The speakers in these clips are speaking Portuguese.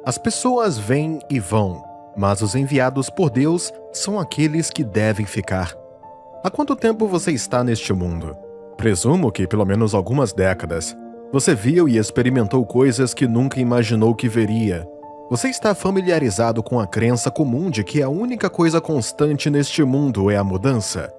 As pessoas vêm e vão, mas os enviados por Deus são aqueles que devem ficar. Há quanto tempo você está neste mundo? Presumo que pelo menos algumas décadas. Você viu e experimentou coisas que nunca imaginou que veria. Você está familiarizado com a crença comum de que a única coisa constante neste mundo é a mudança?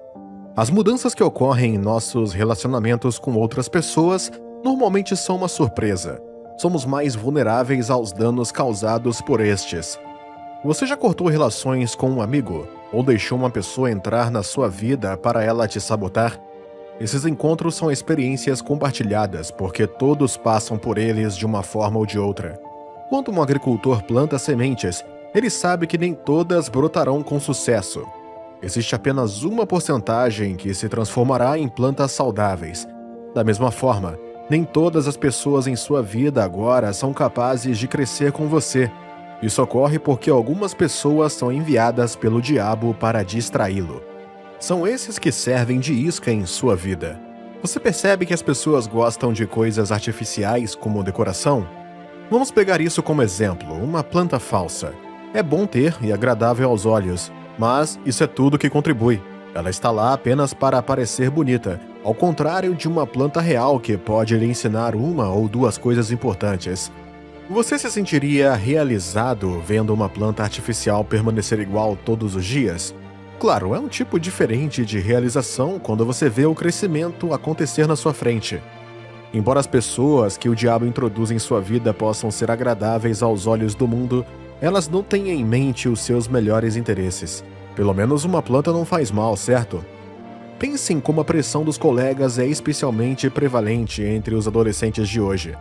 As mudanças que ocorrem em nossos relacionamentos com outras pessoas normalmente são uma surpresa. Somos mais vulneráveis aos danos causados por estes. Você já cortou relações com um amigo? Ou deixou uma pessoa entrar na sua vida para ela te sabotar? Esses encontros são experiências compartilhadas porque todos passam por eles de uma forma ou de outra. Quando um agricultor planta sementes, ele sabe que nem todas brotarão com sucesso. Existe apenas uma porcentagem que se transformará em plantas saudáveis. Da mesma forma, nem todas as pessoas em sua vida agora são capazes de crescer com você. Isso ocorre porque algumas pessoas são enviadas pelo diabo para distraí-lo. São esses que servem de isca em sua vida. Você percebe que as pessoas gostam de coisas artificiais como decoração? Vamos pegar isso como exemplo, uma planta falsa. É bom ter e agradável aos olhos, mas isso é tudo que contribui. Ela está lá apenas para parecer bonita, ao contrário de uma planta real que pode lhe ensinar uma ou duas coisas importantes. Você se sentiria realizado vendo uma planta artificial permanecer igual todos os dias? Claro, é um tipo diferente de realização quando você vê o crescimento acontecer na sua frente. Embora as pessoas que o diabo introduz em sua vida possam ser agradáveis aos olhos do mundo, elas não têm em mente os seus melhores interesses. Pelo menos uma planta não faz mal, certo? Pense em como a pressão dos colegas é especialmente prevalente entre os adolescentes de hoje.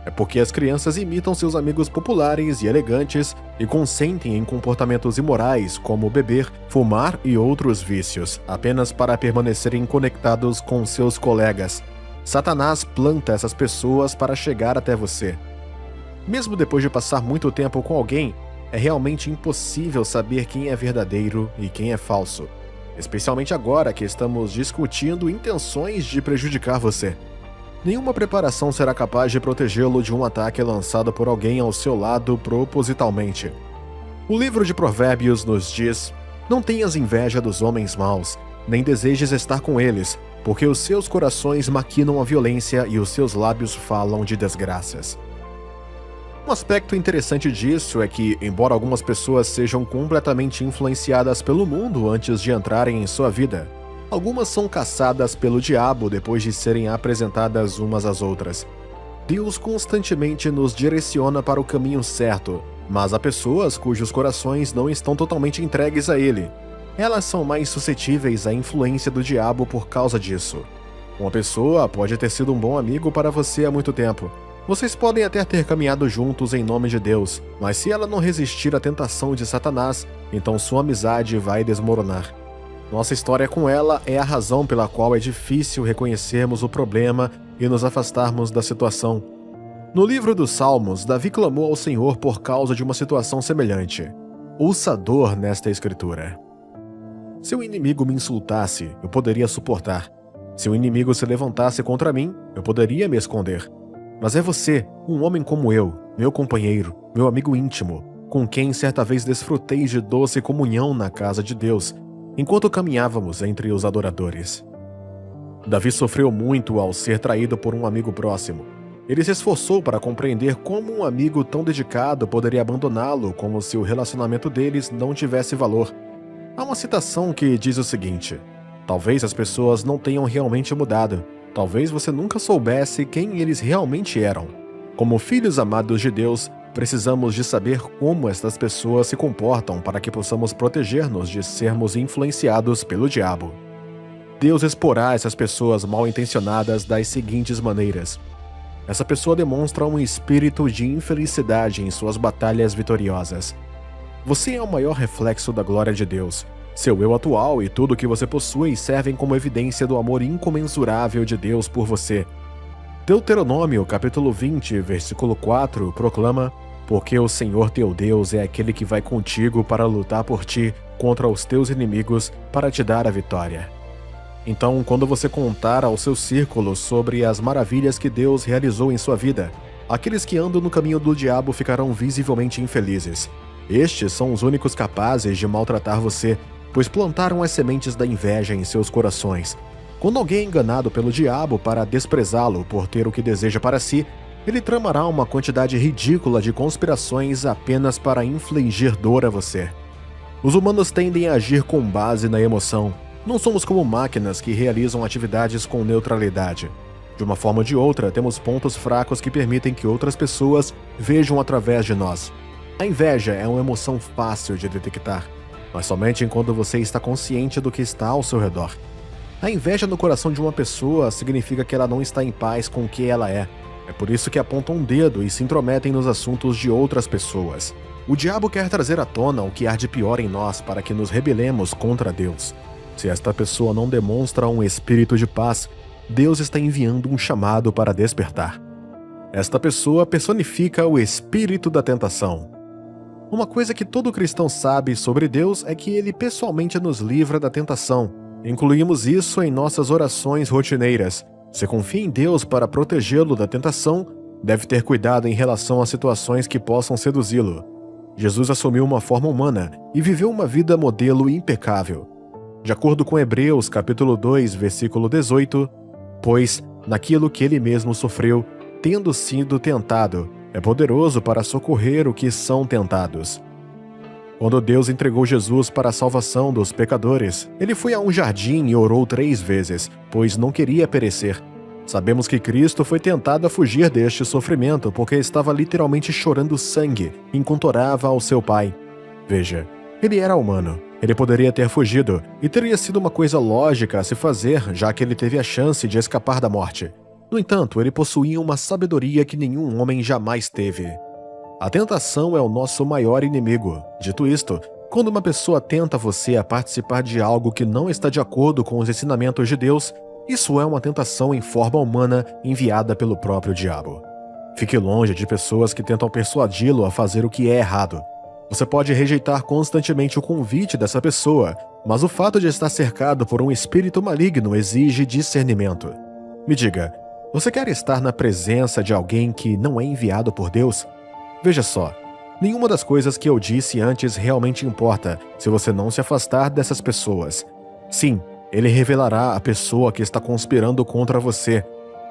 É porque as crianças imitam seus amigos populares e elegantes e consentem em comportamentos imorais como beber, fumar e outros vícios, apenas para permanecerem conectados com seus colegas. Satanás planta essas pessoas para chegar até você. Mesmo depois de passar muito tempo com alguém, é realmente impossível saber quem é verdadeiro e quem é falso, especialmente agora que estamos discutindo intenções de prejudicar você. Nenhuma preparação será capaz de protegê-lo de um ataque lançado por alguém ao seu lado propositalmente. O livro de Provérbios nos diz: não tenhas inveja dos homens maus, nem desejes estar com eles, porque os seus corações maquinam a violência e os seus lábios falam de desgraças. Um aspecto interessante disso é que, embora algumas pessoas sejam completamente influenciadas pelo mundo antes de entrarem em sua vida, algumas são caçadas pelo diabo depois de serem apresentadas umas às outras. Deus constantemente nos direciona para o caminho certo, mas há pessoas cujos corações não estão totalmente entregues a ele. Elas são mais suscetíveis à influência do diabo por causa disso. Uma pessoa pode ter sido um bom amigo para você há muito tempo. Vocês podem até ter caminhado juntos em nome de Deus, mas se ela não resistir à tentação de Satanás, então sua amizade vai desmoronar. Nossa história com ela é a razão pela qual é difícil reconhecermos o problema e nos afastarmos da situação. No livro dos Salmos, Davi clamou ao Senhor por causa de uma situação semelhante. Ouça a dor nesta escritura. Se o inimigo me insultasse, eu poderia suportar. Se o inimigo se levantasse contra mim, eu poderia me esconder. Mas é você, um homem como eu, meu companheiro, meu amigo íntimo, com quem certa vez desfrutei de doce comunhão na casa de Deus, enquanto caminhávamos entre os adoradores. Davi sofreu muito ao ser traído por um amigo próximo. Ele se esforçou para compreender como um amigo tão dedicado poderia abandoná-lo como se o relacionamento deles não tivesse valor. Há uma citação que diz o seguinte: talvez as pessoas não tenham realmente mudado. Talvez você nunca soubesse quem eles realmente eram. Como filhos amados de Deus, precisamos de saber como estas pessoas se comportam para que possamos proteger-nos de sermos influenciados pelo diabo. Deus exporá essas pessoas mal intencionadas das seguintes maneiras. Essa pessoa demonstra um espírito de infelicidade em suas batalhas vitoriosas. Você é o maior reflexo da glória de Deus. Seu eu atual e tudo o que você possui servem como evidência do amor incomensurável de Deus por você. Deuteronômio, capítulo 20, versículo 4, proclama: porque o Senhor teu Deus é aquele que vai contigo para lutar por ti contra os teus inimigos para te dar a vitória. Então, quando você contar ao seu círculo sobre as maravilhas que Deus realizou em sua vida, Aqueles que andam no caminho do diabo ficarão visivelmente infelizes. Estes são os únicos capazes de maltratar você, pois plantaram as sementes da inveja em seus corações. Quando alguém é enganado pelo diabo para desprezá-lo por ter o que deseja para si, ele tramará uma quantidade ridícula de conspirações apenas para infligir dor a você. Os humanos tendem a agir com base na emoção. Não somos como máquinas que realizam atividades com neutralidade. De uma forma ou de outra, temos pontos fracos que permitem que outras pessoas vejam através de nós. A inveja é uma emoção fácil de detectar, mas somente enquanto você está consciente do que está ao seu redor. A inveja no coração de uma pessoa significa que ela não está em paz com o que ela é. É por isso que apontam um dedo e se intrometem nos assuntos de outras pessoas. O diabo quer trazer à tona o que há de pior em nós para que nos rebelemos contra Deus. Se esta pessoa não demonstra um espírito de paz, Deus está enviando um chamado para despertar. Esta pessoa personifica o espírito da tentação. Uma coisa que todo cristão sabe sobre Deus é que ele pessoalmente nos livra da tentação. Incluímos isso em nossas orações rotineiras. Se confia em Deus para protegê-lo da tentação, deve ter cuidado em relação a situações que possam seduzi-lo. Jesus assumiu uma forma humana e viveu uma vida modelo impecável. De acordo com Hebreus capítulo 2, versículo 18, pois, naquilo que ele mesmo sofreu, tendo sido tentado, é poderoso para socorrer os que são tentados. Quando Deus entregou Jesus para a salvação dos pecadores, ele foi a um jardim e orou 3 vezes, pois não queria perecer. Sabemos que Cristo foi tentado a fugir deste sofrimento porque estava literalmente chorando sangue enquanto orava ao seu Pai. Veja, ele era humano. Ele poderia ter fugido, e teria sido uma coisa lógica a se fazer, já que ele teve a chance de escapar da morte. No entanto, ele possuía uma sabedoria que nenhum homem jamais teve. A tentação é o nosso maior inimigo. Dito isto, quando uma pessoa tenta você a participar de algo que não está de acordo com os ensinamentos de Deus, isso é uma tentação em forma humana enviada pelo próprio diabo. Fique longe de pessoas que tentam persuadi-lo a fazer o que é errado. Você pode rejeitar constantemente o convite dessa pessoa, mas o fato de estar cercado por um espírito maligno exige discernimento. Me diga, você quer estar na presença de alguém que não é enviado por Deus? Veja só, nenhuma das coisas que eu disse antes realmente importa se você não se afastar dessas pessoas. Sim, ele revelará a pessoa que está conspirando contra você.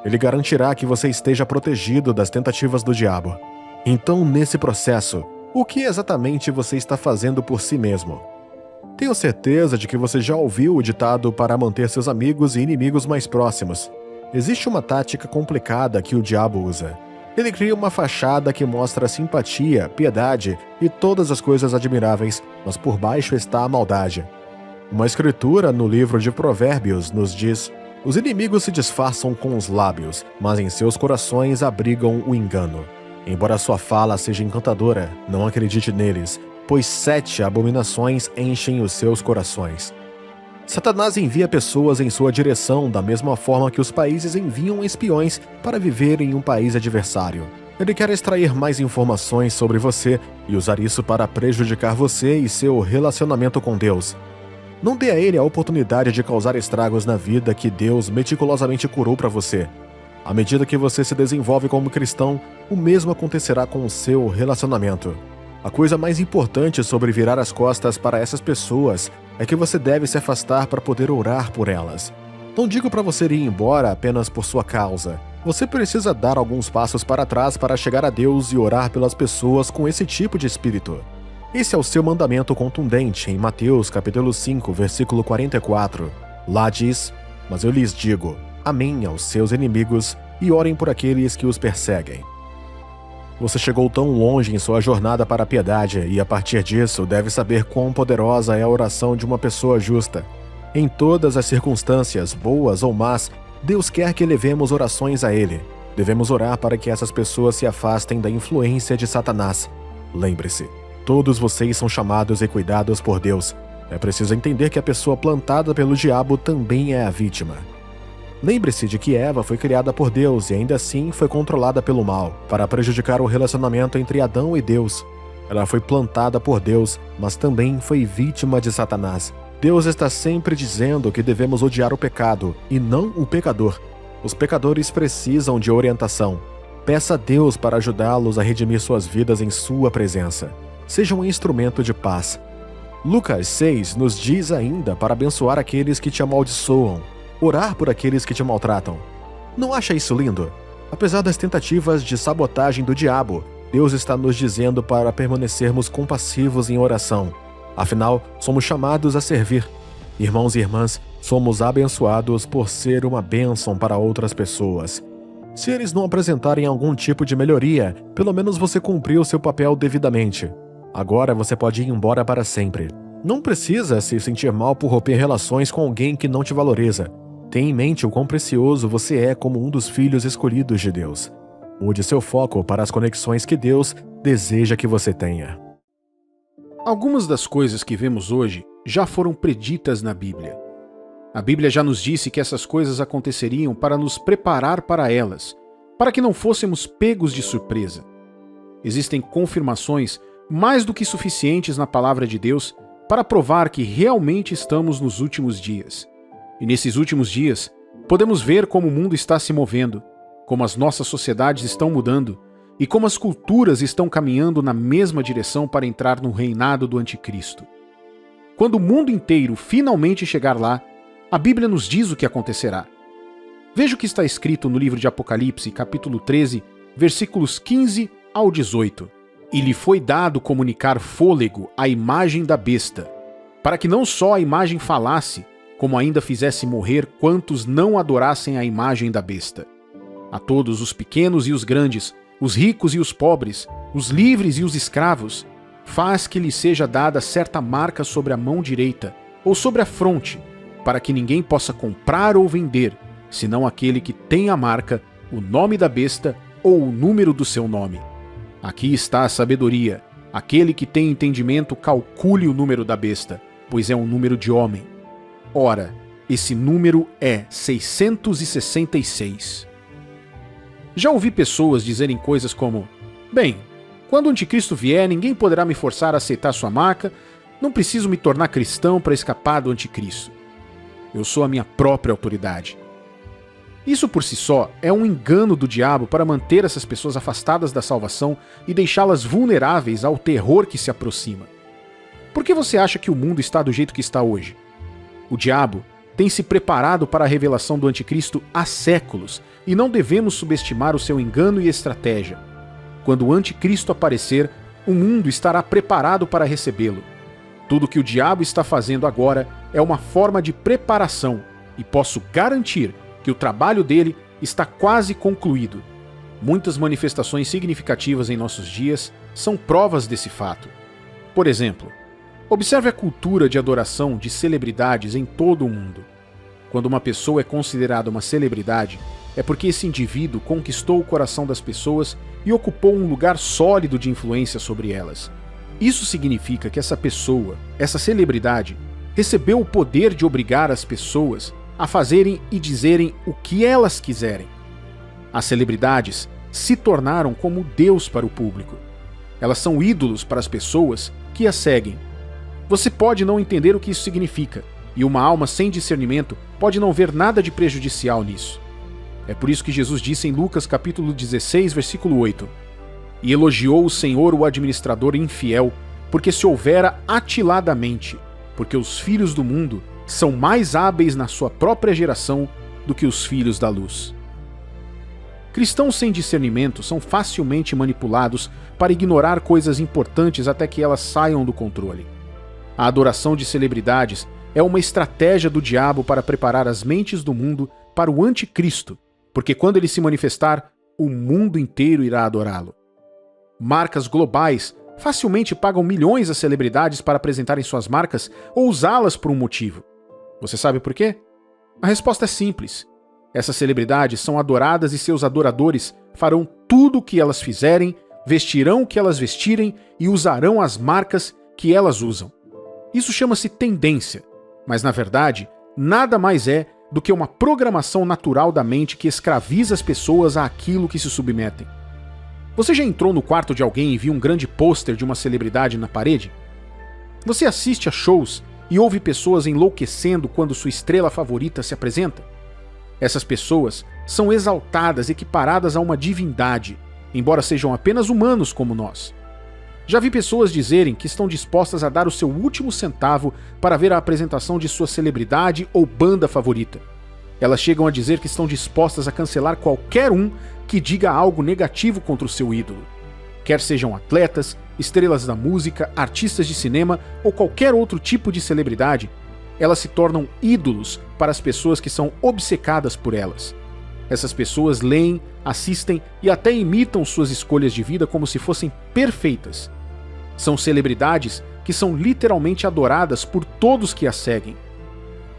Ele garantirá que você esteja protegido das tentativas do diabo. Então, nesse processo, o que exatamente você está fazendo por si mesmo? Tenho certeza de que você já ouviu o ditado para manter seus amigos e inimigos mais próximos. Existe uma tática complicada que o diabo usa. Ele cria uma fachada que mostra simpatia, piedade e todas as coisas admiráveis, mas por baixo está a maldade. Uma escritura no livro de Provérbios nos diz: os inimigos se disfarçam com os lábios, mas em seus corações abrigam o engano. Embora sua fala seja encantadora, não acredite neles, pois 7 abominações enchem os seus corações. Satanás envia pessoas em sua direção da mesma forma que os países enviam espiões para viver em um país adversário. Ele quer extrair mais informações sobre você e usar isso para prejudicar você e seu relacionamento com Deus. Não dê a ele a oportunidade de causar estragos na vida que Deus meticulosamente curou para você. À medida que você se desenvolve como cristão, o mesmo acontecerá com o seu relacionamento. A coisa mais importante sobre virar as costas para essas pessoas é que você deve se afastar para poder orar por elas. Não digo para você ir embora apenas por sua causa. Você precisa dar alguns passos para trás para chegar a Deus e orar pelas pessoas com esse tipo de espírito. Esse é o seu mandamento contundente em Mateus capítulo 5, versículo 44. Lá diz: mas eu lhes digo, amém aos seus inimigos e orem por aqueles que os perseguem. Você chegou tão longe em sua jornada para a piedade e, a partir disso, deve saber quão poderosa é a oração de uma pessoa justa. Em todas as circunstâncias, boas ou más, Deus quer que levemos orações a Ele. Devemos orar para que essas pessoas se afastem da influência de Satanás. Lembre-se, todos vocês são chamados e cuidados por Deus. É preciso entender que a pessoa plantada pelo diabo também é a vítima. Lembre-se de que Eva foi criada por Deus e ainda assim foi controlada pelo mal, para prejudicar o relacionamento entre Adão e Deus. Ela foi plantada por Deus, mas também foi vítima de Satanás. Deus está sempre dizendo que devemos odiar o pecado, e não o pecador. Os pecadores precisam de orientação. Peça a Deus para ajudá-los a redimir suas vidas em sua presença. Seja um instrumento de paz. Lucas 6 nos diz ainda para abençoar aqueles que te amaldiçoam, orar por aqueles que te maltratam. Não acha isso lindo? Apesar das tentativas de sabotagem do diabo, Deus está nos dizendo para permanecermos compassivos em oração. Afinal, somos chamados a servir. Irmãos e irmãs, somos abençoados por ser uma bênção para outras pessoas. Se eles não apresentarem algum tipo de melhoria, pelo menos você cumpriu seu papel devidamente. Agora você pode ir embora para sempre. Não precisa se sentir mal por romper relações com alguém que não te valoriza. Tenha em mente o quão precioso você é como um dos filhos escolhidos de Deus. Mude seu foco para as conexões que Deus deseja que você tenha. Algumas das coisas que vemos hoje já foram preditas na Bíblia. A Bíblia já nos disse que essas coisas aconteceriam para nos preparar para elas, para que não fôssemos pegos de surpresa. Existem confirmações mais do que suficientes na palavra de Deus para provar que realmente estamos nos últimos dias. E nesses últimos dias, podemos ver como o mundo está se movendo, como as nossas sociedades estão mudando e como as culturas estão caminhando na mesma direção para entrar no reinado do Anticristo. Quando o mundo inteiro finalmente chegar lá, a Bíblia nos diz o que acontecerá. Veja o que está escrito no livro de Apocalipse, capítulo 13, versículos 15 ao 18. E lhe foi dado comunicar fôlego à imagem da besta, para que não só a imagem falasse, como ainda fizesse morrer quantos não adorassem a imagem da besta. A todos os pequenos e os grandes, os ricos e os pobres, os livres e os escravos, faz que lhe seja dada certa marca sobre a mão direita ou sobre a fronte, para que ninguém possa comprar ou vender, senão aquele que tem a marca, o nome da besta ou o número do seu nome. Aqui está a sabedoria. Aquele que tem entendimento calcule o número da besta, pois é um número de homem. Ora, esse número é 666. Já ouvi pessoas dizerem coisas como: bem, quando o Anticristo vier, ninguém poderá me forçar a aceitar sua marca, não preciso me tornar cristão para escapar do Anticristo. Eu sou a minha própria autoridade. Isso por si só é um engano do diabo para manter essas pessoas afastadas da salvação e deixá-las vulneráveis ao terror que se aproxima. Por que você acha que o mundo está do jeito que está hoje? O diabo tem se preparado para a revelação do Anticristo há séculos e não devemos subestimar o seu engano e estratégia. Quando o Anticristo aparecer, o mundo estará preparado para recebê-lo. Tudo que o diabo está fazendo agora é uma forma de preparação e posso garantir que o trabalho dele está quase concluído. Muitas manifestações significativas em nossos dias são provas desse fato. Por exemplo, observe a cultura de adoração de celebridades em todo o mundo. Quando uma pessoa é considerada uma celebridade, é porque esse indivíduo conquistou o coração das pessoas e ocupou um lugar sólido de influência sobre elas. Isso significa que essa pessoa, essa celebridade, recebeu o poder de obrigar as pessoas a fazerem e dizerem o que elas quiserem. As celebridades se tornaram como Deus para o público. Elas são ídolos para as pessoas que as seguem. Você pode não entender o que isso significa, e uma alma sem discernimento pode não ver nada de prejudicial nisso. É por isso que Jesus disse em Lucas capítulo 16, versículo 8: E elogiou o Senhor o administrador infiel, porque se houvera atiladamente, porque os filhos do mundo são mais hábeis na sua própria geração do que os filhos da luz. Cristãos sem discernimento são facilmente manipulados para ignorar coisas importantes até que elas saiam do controle. A adoração de celebridades é uma estratégia do diabo para preparar as mentes do mundo para o anticristo, porque quando ele se manifestar, o mundo inteiro irá adorá-lo. Marcas globais facilmente pagam milhões a celebridades para apresentarem suas marcas ou usá-las por um motivo. Você sabe por quê? A resposta é simples. Essas celebridades são adoradas e seus adoradores farão tudo o que elas fizerem, vestirão o que elas vestirem e usarão as marcas que elas usam. Isso chama-se tendência, mas na verdade nada mais é do que uma programação natural da mente que escraviza as pessoas àquilo que se submetem. Você já entrou no quarto de alguém e viu um grande pôster de uma celebridade na parede? Você assiste a shows e ouve pessoas enlouquecendo quando sua estrela favorita se apresenta? Essas pessoas são exaltadas, equiparadas a uma divindade, embora sejam apenas humanos como nós. Já vi pessoas dizerem que estão dispostas a dar o seu último centavo para ver a apresentação de sua celebridade ou banda favorita. Elas chegam a dizer que estão dispostas a cancelar qualquer um que diga algo negativo contra o seu ídolo. Quer sejam atletas, estrelas da música, artistas de cinema ou qualquer outro tipo de celebridade, elas se tornam ídolos para as pessoas que são obcecadas por elas. Essas pessoas leem, assistem e até imitam suas escolhas de vida como se fossem perfeitas. São celebridades que são literalmente adoradas por todos que as seguem.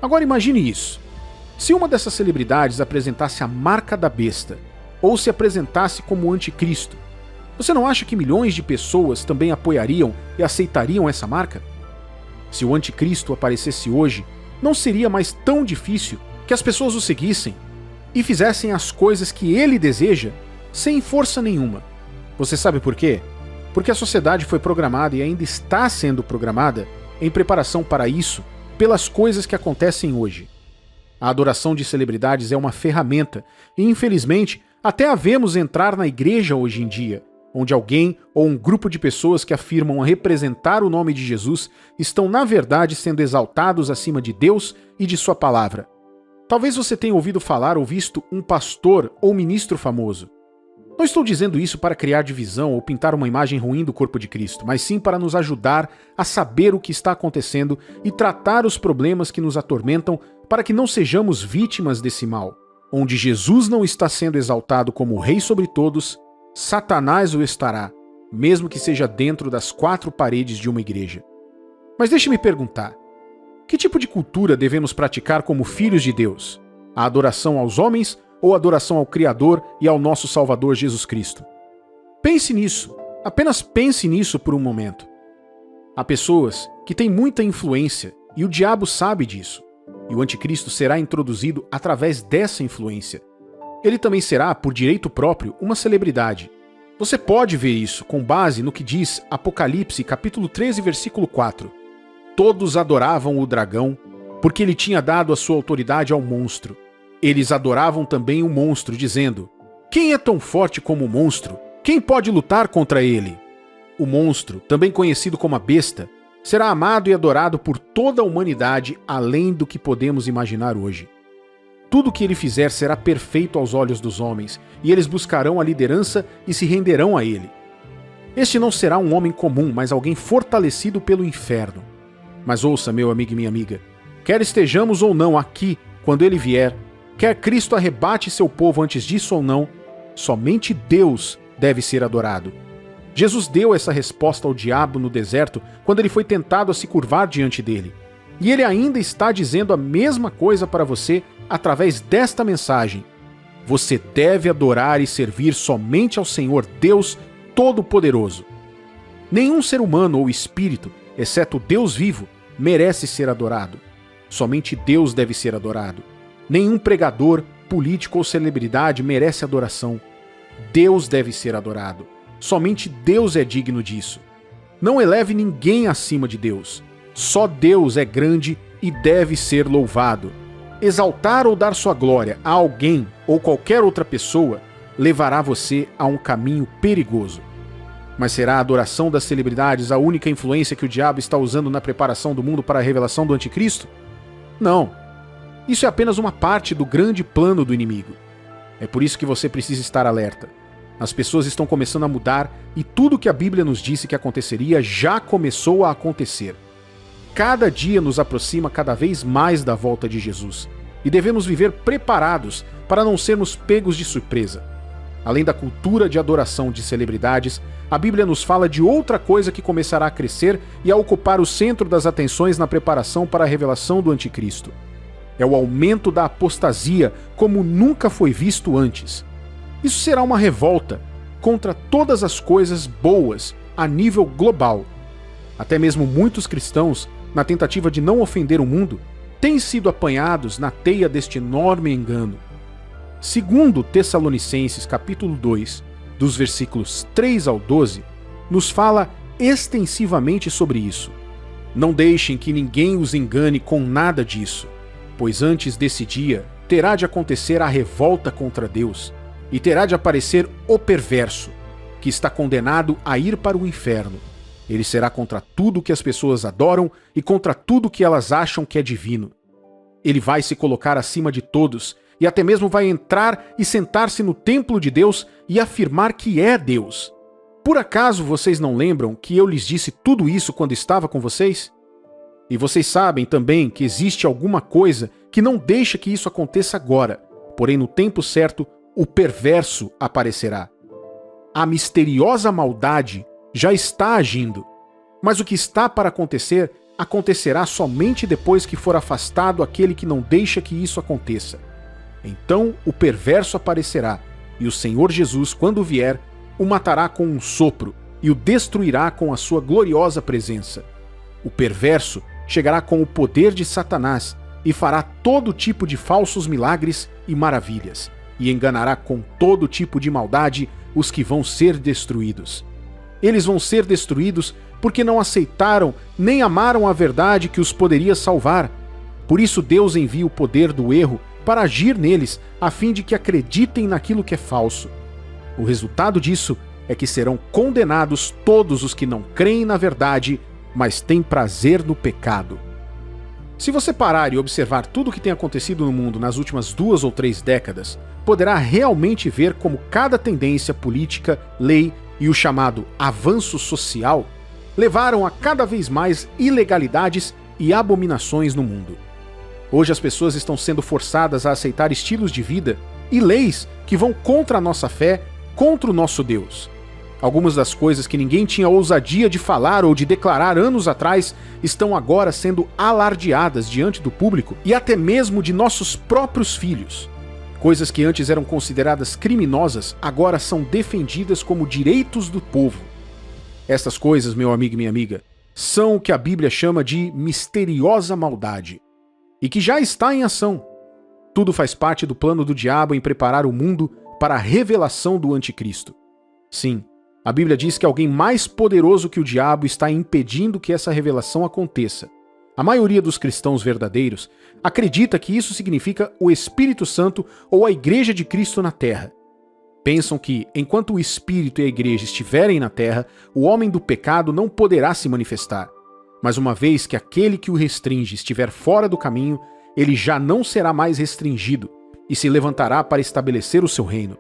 Agora imagine isso. Se uma dessas celebridades apresentasse a marca da besta, ou se apresentasse como o anticristo, você não acha que milhões de pessoas também apoiariam e aceitariam essa marca? Se o anticristo aparecesse hoje, não seria mais tão difícil que as pessoas o seguissem e fizessem as coisas que ele deseja sem força nenhuma. Você sabe por quê? Porque a sociedade foi programada e ainda está sendo programada em preparação para isso pelas coisas que acontecem hoje. A adoração de celebridades é uma ferramenta e, infelizmente, até a vemos entrar na igreja hoje em dia, onde alguém ou um grupo de pessoas que afirmam representar o nome de Jesus estão, na verdade, sendo exaltados acima de Deus e de sua palavra. Talvez você tenha ouvido falar ou visto um pastor ou ministro famoso. Não estou dizendo isso para criar divisão ou pintar uma imagem ruim do corpo de Cristo, mas sim para nos ajudar a saber o que está acontecendo e tratar os problemas que nos atormentam para que não sejamos vítimas desse mal. Onde Jesus não está sendo exaltado como o Rei sobre todos, Satanás o estará, mesmo que seja dentro das quatro paredes de uma igreja. Mas deixe-me perguntar, que tipo de cultura devemos praticar como filhos de Deus? A adoração aos homens ou a adoração ao Criador e ao nosso Salvador Jesus Cristo? Pense nisso, apenas pense nisso por um momento. Há pessoas que têm muita influência e o diabo sabe disso, e o anticristo será introduzido através dessa influência. Ele também será, por direito próprio, uma celebridade. Você pode ver isso com base no que diz Apocalipse, capítulo 13, versículo 4. Todos adoravam o dragão, porque ele tinha dado a sua autoridade ao monstro. Eles adoravam também o monstro, dizendo: quem é tão forte como o monstro? Quem pode lutar contra ele? O monstro, também conhecido como a besta, será amado e adorado por toda a humanidade além do que podemos imaginar hoje. Tudo o que ele fizer será perfeito aos olhos dos homens, e eles buscarão a liderança e se renderão a ele. Este não será um homem comum, mas alguém fortalecido pelo inferno. Mas ouça, meu amigo e minha amiga, quer estejamos ou não aqui quando ele vier, quer Cristo arrebate seu povo antes disso ou não, somente Deus deve ser adorado. Jesus deu essa resposta ao diabo no deserto quando ele foi tentado a se curvar diante dele. E ele ainda está dizendo a mesma coisa para você através desta mensagem. Você deve adorar e servir somente ao Senhor Deus Todo-Poderoso. Nenhum ser humano ou espírito, exceto Deus vivo, merece ser adorado. Somente Deus deve ser adorado. Nenhum pregador, político ou celebridade merece adoração. Deus deve ser adorado. Somente Deus é digno disso. Não eleve ninguém acima de Deus. Só Deus é grande e deve ser louvado. Exaltar ou dar sua glória a alguém ou qualquer outra pessoa levará você a um caminho perigoso. Mas será a adoração das celebridades a única influência que o diabo está usando na preparação do mundo para a revelação do anticristo? Não. Isso é apenas uma parte do grande plano do inimigo. É por isso que você precisa estar alerta. As pessoas estão começando a mudar e tudo que a Bíblia nos disse que aconteceria já começou a acontecer. Cada dia nos aproxima cada vez mais da volta de Jesus e devemos viver preparados para não sermos pegos de surpresa. Além da cultura de adoração de celebridades, a Bíblia nos fala de outra coisa que começará a crescer e a ocupar o centro das atenções na preparação para a revelação do anticristo. É o aumento da apostasia como nunca foi visto antes. Isso será uma revolta contra todas as coisas boas a nível global. Até mesmo muitos cristãos, na tentativa de não ofender o mundo, têm sido apanhados na teia deste enorme engano. Segundo Tessalonicenses capítulo 2, dos versículos 3 ao 12, nos fala extensivamente sobre isso. Não deixem que ninguém os engane com nada disso, pois antes desse dia terá de acontecer a revolta contra Deus, e terá de aparecer o perverso, que está condenado a ir para o inferno. Ele será contra tudo que as pessoas adoram e contra tudo que elas acham que é divino. Ele vai se colocar acima de todos, e até mesmo vai entrar e sentar-se no templo de Deus e afirmar que é Deus. Por acaso vocês não lembram que eu lhes disse tudo isso quando estava com vocês? E vocês sabem também que existe alguma coisa que não deixa que isso aconteça agora, porém no tempo certo o perverso aparecerá. A misteriosa maldade já está agindo, mas o que está para acontecer acontecerá somente depois que for afastado aquele que não deixa que isso aconteça. Então o perverso aparecerá, e o Senhor Jesus, quando vier, o matará com um sopro e o destruirá com a sua gloriosa presença. O perverso chegará com o poder de Satanás e fará todo tipo de falsos milagres e maravilhas, e enganará com todo tipo de maldade os que vão ser destruídos. Eles vão ser destruídos porque não aceitaram nem amaram a verdade que os poderia salvar. Por isso Deus envia o poder do erro para agir neles, a fim de que acreditem naquilo que é falso. O resultado disso é que serão condenados todos os que não creem na verdade, mas têm prazer no pecado. Se você parar e observar tudo o que tem acontecido no mundo nas últimas 2 ou 3 décadas, poderá realmente ver como cada tendência política, lei e o chamado avanço social levaram a cada vez mais ilegalidades e abominações no mundo. Hoje as pessoas estão sendo forçadas a aceitar estilos de vida e leis que vão contra a nossa fé, contra o nosso Deus. Algumas das coisas que ninguém tinha ousadia de falar ou de declarar anos atrás estão agora sendo alardeadas diante do público e até mesmo de nossos próprios filhos. Coisas que antes eram consideradas criminosas agora são defendidas como direitos do povo. Estas coisas, meu amigo e minha amiga, são o que a Bíblia chama de misteriosa maldade, e que já está em ação. Tudo faz parte do plano do diabo em preparar o mundo para a revelação do anticristo. Sim, a Bíblia diz que alguém mais poderoso que o diabo está impedindo que essa revelação aconteça. A maioria dos cristãos verdadeiros acredita que isso significa o Espírito Santo ou a Igreja de Cristo na Terra. Pensam que, enquanto o Espírito e a Igreja estiverem na Terra, o homem do pecado não poderá se manifestar. Mas uma vez que aquele que o restringe estiver fora do caminho, ele já não será mais restringido e se levantará para estabelecer o seu reino.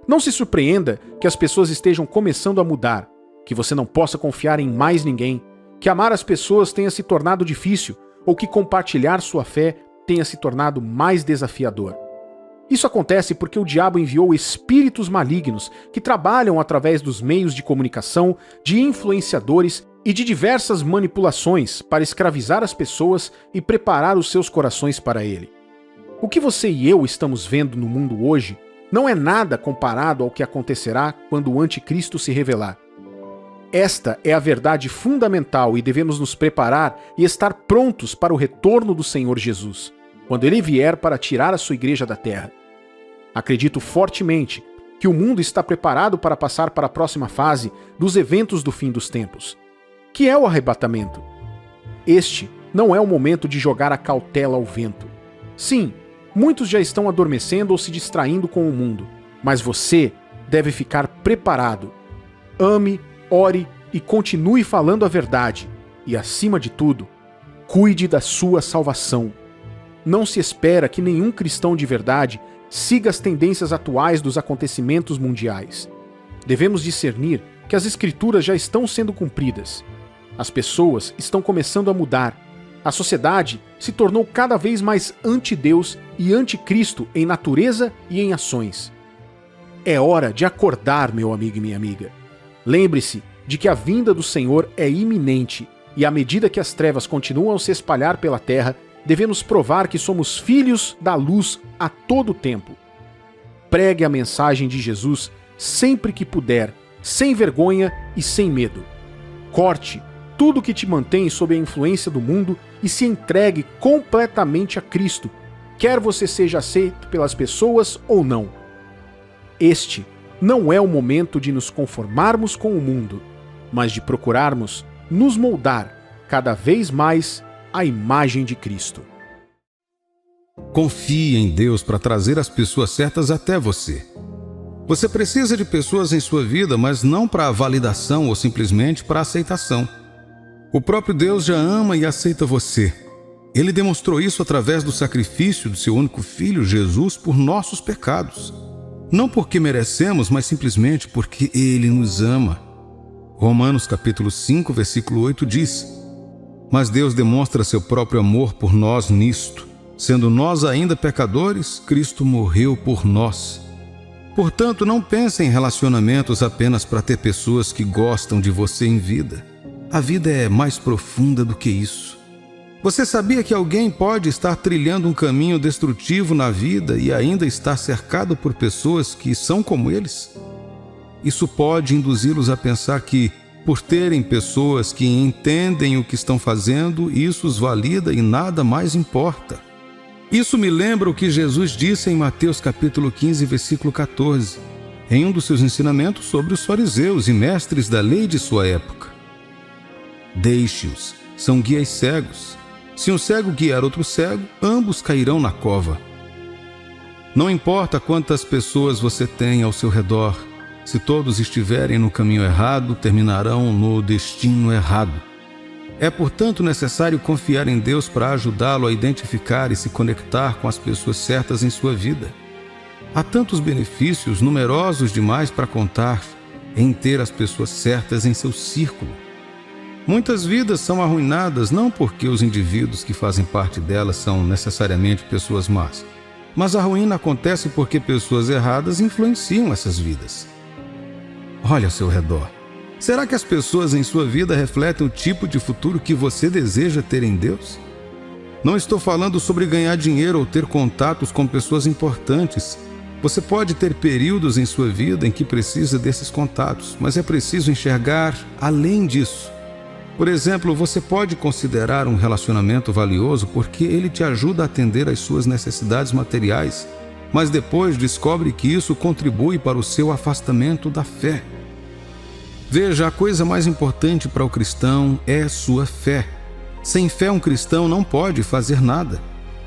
Não se surpreenda que as pessoas estejam começando a mudar, que você não possa confiar em mais ninguém, que amar as pessoas tenha se tornado difícil ou que compartilhar sua fé tenha se tornado mais desafiador. Isso acontece porque o diabo enviou espíritos malignos que trabalham através dos meios de comunicação, de influenciadores e de diversas manipulações para escravizar as pessoas e preparar os seus corações para ele. O que você e eu estamos vendo no mundo hoje não é nada comparado ao que acontecerá quando o anticristo se revelar. Esta é a verdade fundamental e devemos nos preparar e estar prontos para o retorno do Senhor Jesus, quando ele vier para tirar a sua igreja da terra. Acredito fortemente que o mundo está preparado para passar para a próxima fase dos eventos do fim dos tempos, que é o arrebatamento. Este não é o momento de jogar a cautela ao vento. Sim, muitos já estão adormecendo ou se distraindo com o mundo, mas você deve ficar preparado. Ame, ore e continue falando a verdade. E, acima de tudo, cuide da sua salvação. Não se espera que nenhum cristão de verdade siga as tendências atuais dos acontecimentos mundiais. Devemos discernir que as escrituras já estão sendo cumpridas. As pessoas estão começando a mudar. A sociedade se tornou cada vez mais anti-Deus e anticristo em natureza e em ações. É hora de acordar, meu amigo e minha amiga. Lembre-se de que a vinda do Senhor é iminente e à medida que as trevas continuam a se espalhar pela terra, devemos provar que somos filhos da luz a todo tempo. Pregue a mensagem de Jesus sempre que puder, sem vergonha e sem medo. Corte tudo que te mantém sob a influência do mundo e se entregue completamente a Cristo, quer você seja aceito pelas pessoas ou não. Este não é o momento de nos conformarmos com o mundo, mas de procurarmos nos moldar cada vez mais à imagem de Cristo. Confie em Deus para trazer as pessoas certas até você. Você precisa de pessoas em sua vida, mas não para validação ou simplesmente para aceitação. O próprio Deus já ama e aceita você. Ele demonstrou isso através do sacrifício do seu único filho, Jesus, por nossos pecados. Não porque merecemos, mas simplesmente porque Ele nos ama. Romanos capítulo 5, versículo 8 diz: Mas Deus demonstra seu próprio amor por nós nisto: sendo nós ainda pecadores, Cristo morreu por nós. Portanto, não pense em relacionamentos apenas para ter pessoas que gostam de você em vida. A vida é mais profunda do que isso. Você sabia que alguém pode estar trilhando um caminho destrutivo na vida e ainda estar cercado por pessoas que são como eles? Isso pode induzi-los a pensar que, por terem pessoas que entendem o que estão fazendo, isso os valida e nada mais importa. Isso me lembra o que Jesus disse em Mateus capítulo 15, versículo 14, em um dos seus ensinamentos sobre os fariseus e mestres da lei de sua época. Deixe-os, são guias cegos. Se um cego guiar outro cego, ambos cairão na cova. Não importa quantas pessoas você tem ao seu redor, se todos estiverem no caminho errado, terminarão no destino errado. É, portanto, necessário confiar em Deus para ajudá-lo a identificar e se conectar com as pessoas certas em sua vida. Há tantos benefícios, numerosos demais para contar, em ter as pessoas certas em seu círculo. Muitas vidas são arruinadas não porque os indivíduos que fazem parte delas são necessariamente pessoas más, mas a ruína acontece porque pessoas erradas influenciam essas vidas. Olhe ao seu redor. Será que as pessoas em sua vida refletem o tipo de futuro que você deseja ter em Deus? Não estou falando sobre ganhar dinheiro ou ter contatos com pessoas importantes. Você pode ter períodos em sua vida em que precisa desses contatos, mas é preciso enxergar além disso. Por exemplo, você pode considerar um relacionamento valioso porque ele te ajuda a atender às suas necessidades materiais, mas depois descobre que isso contribui para o seu afastamento da fé. Veja, a coisa mais importante para o cristão é sua fé. Sem fé, um cristão não pode fazer nada.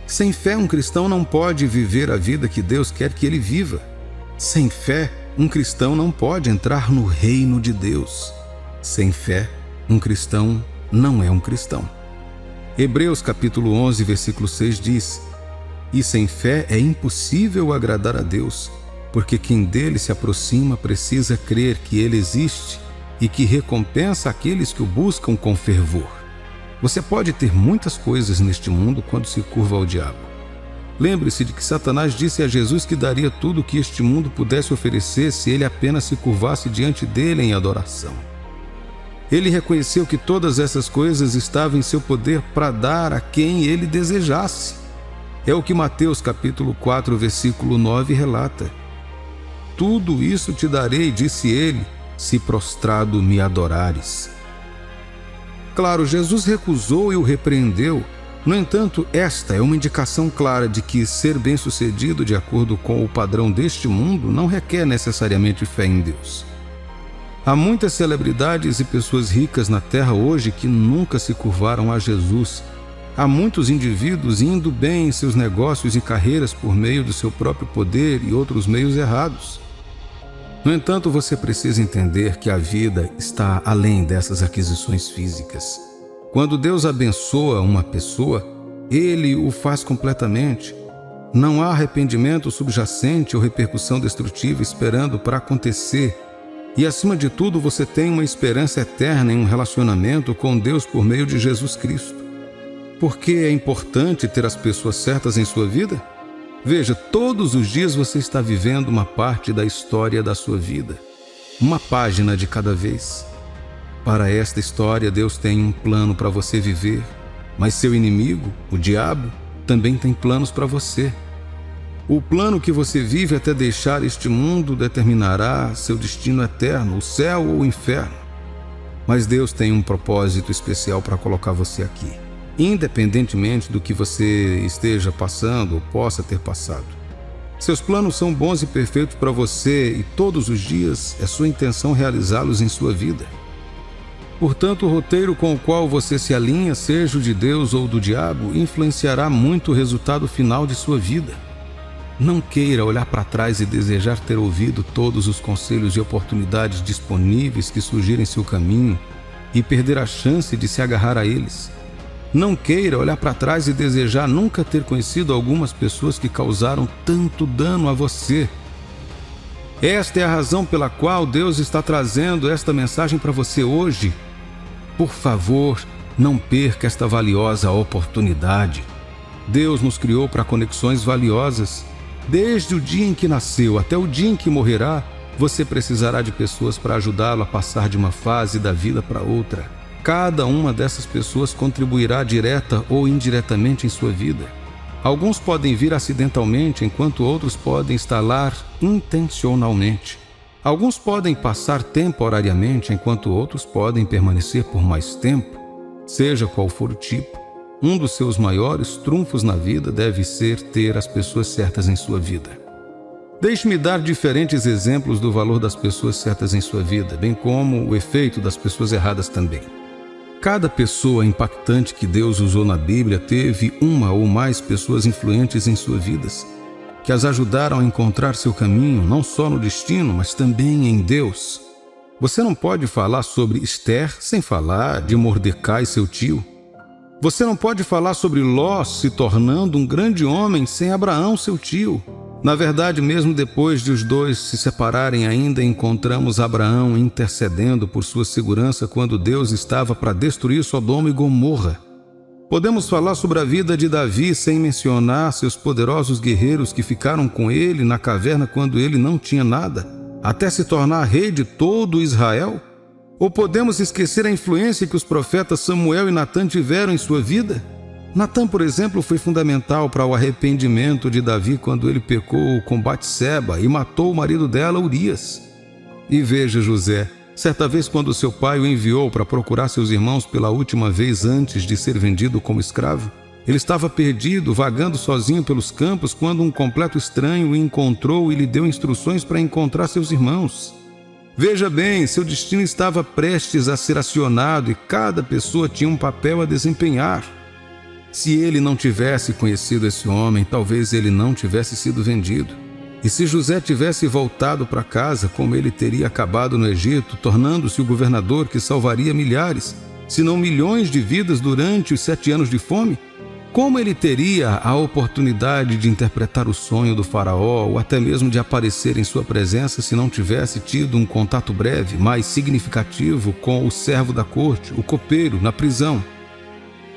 Sem fé, um cristão não pode viver a vida que Deus quer que ele viva. Sem fé, um cristão não pode entrar no reino de Deus. Sem fé, um cristão não é um cristão. Hebreus capítulo 11, versículo 6 diz: E sem fé é impossível agradar a Deus, porque quem dele se aproxima precisa crer que ele existe e que recompensa aqueles que o buscam com fervor. Você pode ter muitas coisas neste mundo quando se curva ao diabo. Lembre-se de que Satanás disse a Jesus que daria tudo o que este mundo pudesse oferecer se ele apenas se curvasse diante dele em adoração. Ele reconheceu que todas essas coisas estavam em seu poder para dar a quem ele desejasse. É o que Mateus capítulo 4, versículo 9 relata. Tudo isso te darei, disse ele, se prostrado me adorares. Claro, Jesus recusou e o repreendeu. No entanto, esta é uma indicação clara de que ser bem-sucedido de acordo com o padrão deste mundo não requer necessariamente fé em Deus. Há muitas celebridades e pessoas ricas na terra hoje que nunca se curvaram a Jesus. Há muitos indivíduos indo bem em seus negócios e carreiras por meio do seu próprio poder e outros meios errados. No entanto, você precisa entender que a vida está além dessas aquisições físicas. Quando Deus abençoa uma pessoa, Ele o faz completamente. Não há arrependimento subjacente ou repercussão destrutiva esperando para acontecer. E, acima de tudo, você tem uma esperança eterna em um relacionamento com Deus por meio de Jesus Cristo. Por que é importante ter as pessoas certas em sua vida? Veja, todos os dias você está vivendo uma parte da história da sua vida. Uma página de cada vez. Para esta história, Deus tem um plano para você viver, mas seu inimigo, o diabo, também tem planos para você. O plano que você vive até deixar este mundo determinará seu destino eterno, o céu ou o inferno. Mas Deus tem um propósito especial para colocar você aqui, independentemente do que você esteja passando ou possa ter passado. Seus planos são bons e perfeitos para você e todos os dias é sua intenção realizá-los em sua vida. Portanto, o roteiro com o qual você se alinha, seja o de Deus ou do diabo, influenciará muito o resultado final de sua vida. Não queira olhar para trás e desejar ter ouvido todos os conselhos e oportunidades disponíveis que surgirem em seu caminho e perder a chance de se agarrar a eles. Não queira olhar para trás e desejar nunca ter conhecido algumas pessoas que causaram tanto dano a você. Esta é a razão pela qual Deus está trazendo esta mensagem para você hoje. Por favor, não perca esta valiosa oportunidade. Deus nos criou para conexões valiosas. Desde o dia em que nasceu até o dia em que morrerá, você precisará de pessoas para ajudá-lo a passar de uma fase da vida para outra. Cada uma dessas pessoas contribuirá direta ou indiretamente em sua vida. Alguns podem vir acidentalmente, enquanto outros podem estar lá intencionalmente. Alguns podem passar temporariamente, enquanto outros podem permanecer por mais tempo. Seja qual for o tipo, um dos seus maiores trunfos na vida deve ser ter as pessoas certas em sua vida. Deixe-me dar diferentes exemplos do valor das pessoas certas em sua vida, bem como o efeito das pessoas erradas também. Cada pessoa impactante que Deus usou na Bíblia teve uma ou mais pessoas influentes em suas vidas, que as ajudaram a encontrar seu caminho, não só no destino, mas também em Deus. Você não pode falar sobre Esther sem falar de Mordecai, seu tio. Você não pode falar sobre Ló se tornando um grande homem sem Abraão, seu tio. Na verdade, mesmo depois de os dois se separarem, ainda encontramos Abraão intercedendo por sua segurança quando Deus estava para destruir Sodoma e Gomorra. Podemos falar sobre a vida de Davi sem mencionar seus poderosos guerreiros que ficaram com ele na caverna quando ele não tinha nada, até se tornar rei de todo Israel? Ou podemos esquecer a influência que os profetas Samuel e Natã tiveram em sua vida? Natã, por exemplo, foi fundamental para o arrependimento de Davi quando ele pecou com Batseba e matou o marido dela, Urias. E veja José, certa vez quando seu pai o enviou para procurar seus irmãos pela última vez antes de ser vendido como escravo, ele estava perdido, vagando sozinho pelos campos, quando um completo estranho o encontrou e lhe deu instruções para encontrar seus irmãos. Veja bem, seu destino estava prestes a ser acionado e cada pessoa tinha um papel a desempenhar. Se ele não tivesse conhecido esse homem, talvez ele não tivesse sido vendido. E se José tivesse voltado para casa, como ele teria acabado no Egito, tornando-se o governador que salvaria milhares, se não milhões de vidas durante os 7 anos de fome? Como ele teria a oportunidade de interpretar o sonho do faraó ou até mesmo de aparecer em sua presença se não tivesse tido um contato breve, mas significativo com o servo da corte, o copeiro, na prisão?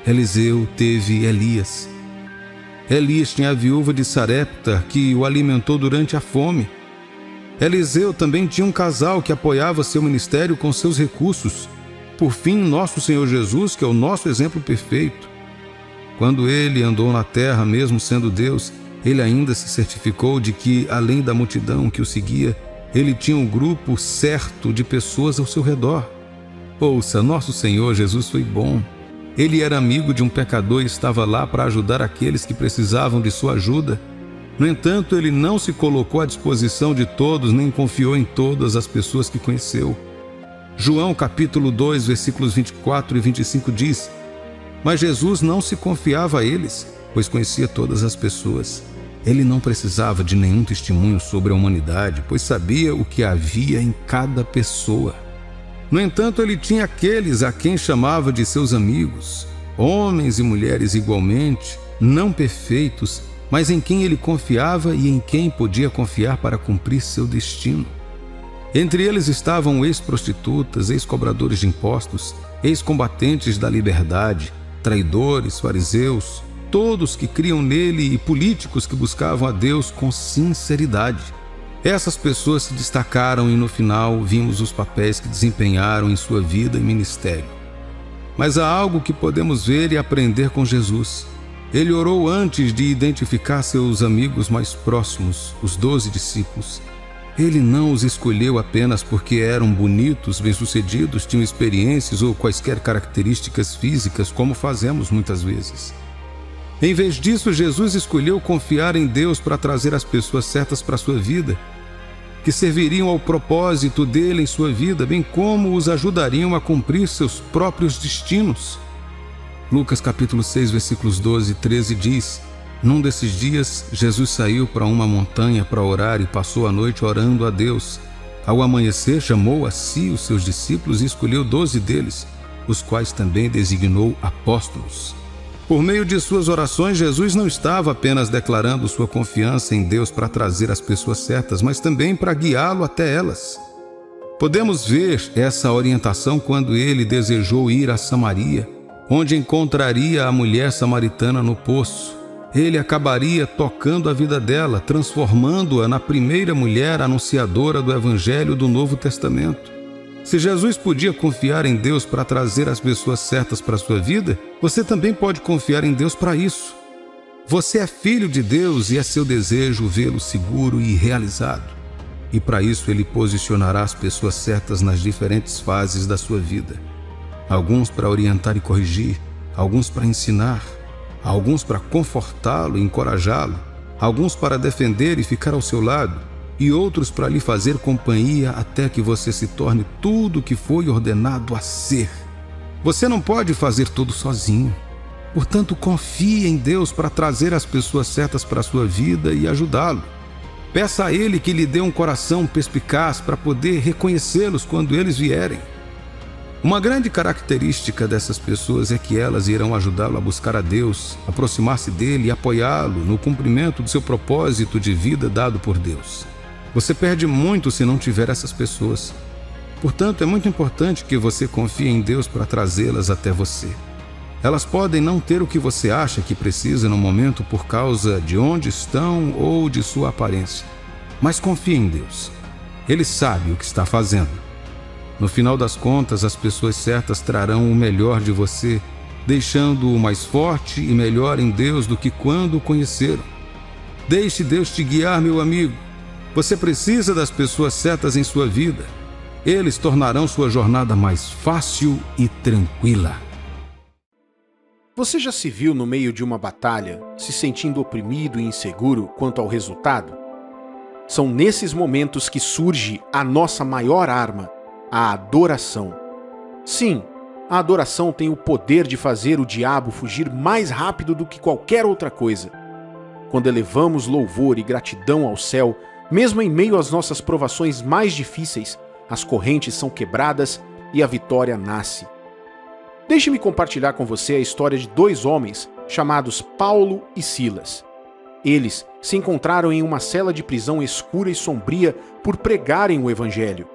Eliseu teve Elias. Elias tinha a viúva de Sarepta que o alimentou durante a fome. Eliseu também tinha um casal que apoiava seu ministério com seus recursos. Por fim, nosso Senhor Jesus, que é o nosso exemplo perfeito. Quando ele andou na terra, mesmo sendo Deus, ele ainda se certificou de que, além da multidão que o seguia, ele tinha um grupo certo de pessoas ao seu redor. Ouça, nosso Senhor Jesus foi bom. Ele era amigo de um pecador e estava lá para ajudar aqueles que precisavam de sua ajuda. No entanto, ele não se colocou à disposição de todos, nem confiou em todas as pessoas que conheceu. João capítulo 2, versículos 24 e 25 diz: Mas Jesus não se confiava a eles, pois conhecia todas as pessoas. Ele não precisava de nenhum testemunho sobre a humanidade, pois sabia o que havia em cada pessoa. No entanto, ele tinha aqueles a quem chamava de seus amigos, homens e mulheres igualmente, não perfeitos, mas em quem ele confiava e em quem podia confiar para cumprir seu destino. Entre eles estavam ex-prostitutas, ex-cobradores de impostos, ex-combatentes da liberdade, traidores, fariseus, todos que criam nele e políticos que buscavam a Deus com sinceridade. Essas pessoas se destacaram e no final vimos os papéis que desempenharam em sua vida e ministério. Mas há algo que podemos ver e aprender com Jesus. Ele orou antes de identificar seus amigos mais próximos, os 12 discípulos. Ele não os escolheu apenas porque eram bonitos, bem-sucedidos, tinham experiências ou quaisquer características físicas, como fazemos muitas vezes. Em vez disso, Jesus escolheu confiar em Deus para trazer as pessoas certas para a sua vida. que serviriam ao propósito dele em sua vida, bem como os ajudariam a cumprir seus próprios destinos. Lucas capítulo 6, versículos 12 e 13 diz: Num desses dias, Jesus saiu para uma montanha para orar e passou a noite orando a Deus. Ao amanhecer, chamou a si os seus discípulos e escolheu 12 deles, os quais também designou apóstolos. Por meio de suas orações, Jesus não estava apenas declarando sua confiança em Deus para trazer as pessoas certas, mas também para guiá-lo até elas. Podemos ver essa orientação quando ele desejou ir a Samaria, onde encontraria a mulher samaritana no poço. Ele acabaria tocando a vida dela, transformando-a na primeira mulher anunciadora do Evangelho do Novo Testamento. Se Jesus podia confiar em Deus para trazer as pessoas certas para a sua vida, você também pode confiar em Deus para isso. Você é filho de Deus e é seu desejo vê-lo seguro e realizado. E para isso ele posicionará as pessoas certas nas diferentes fases da sua vida. Alguns para orientar e corrigir, alguns para ensinar, alguns para confortá-lo e encorajá-lo, alguns para defender e ficar ao seu lado, e outros para lhe fazer companhia até que você se torne tudo o que foi ordenado a ser. Você não pode fazer tudo sozinho. Portanto, confie em Deus para trazer as pessoas certas para a sua vida e ajudá-lo. Peça a Ele que lhe dê um coração perspicaz para poder reconhecê-los quando eles vierem. Uma grande característica dessas pessoas é que elas irão ajudá-lo a buscar a Deus, aproximar-se dele e apoiá-lo no cumprimento do seu propósito de vida dado por Deus. Você perde muito se não tiver essas pessoas. Portanto, é muito importante que você confie em Deus para trazê-las até você. Elas podem não ter o que você acha que precisa no momento por causa de onde estão ou de sua aparência. Mas confie em Deus. Ele sabe o que está fazendo. No final das contas, as pessoas certas trarão o melhor de você, deixando-o mais forte e melhor em Deus do que quando o conheceram. Deixe Deus te guiar, meu amigo. Você precisa das pessoas certas em sua vida. Eles tornarão sua jornada mais fácil e tranquila. Você já se viu no meio de uma batalha, se sentindo oprimido e inseguro quanto ao resultado? São nesses momentos que surge a nossa maior arma, a adoração. Sim, a adoração tem o poder de fazer o diabo fugir mais rápido do que qualquer outra coisa. Quando elevamos louvor e gratidão ao céu, mesmo em meio às nossas provações mais difíceis, as correntes são quebradas e a vitória nasce. Deixe-me compartilhar com você a história de dois homens chamados Paulo e Silas. Eles se encontraram em uma cela de prisão escura e sombria por pregarem o Evangelho.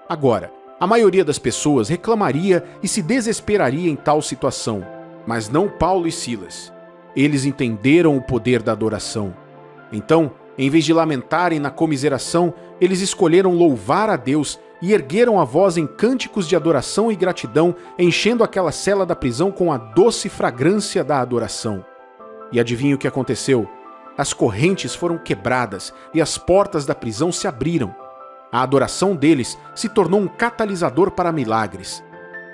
Agora, a maioria das pessoas reclamaria e se desesperaria em tal situação, mas não Paulo e Silas. Eles entenderam o poder da adoração. Então, em vez de lamentarem na comiseração, eles escolheram louvar a Deus e ergueram a voz em cânticos de adoração e gratidão, enchendo aquela cela da prisão com a doce fragrância da adoração. E adivinha o que aconteceu? As correntes foram quebradas e as portas da prisão se abriram. A adoração deles se tornou um catalisador para milagres.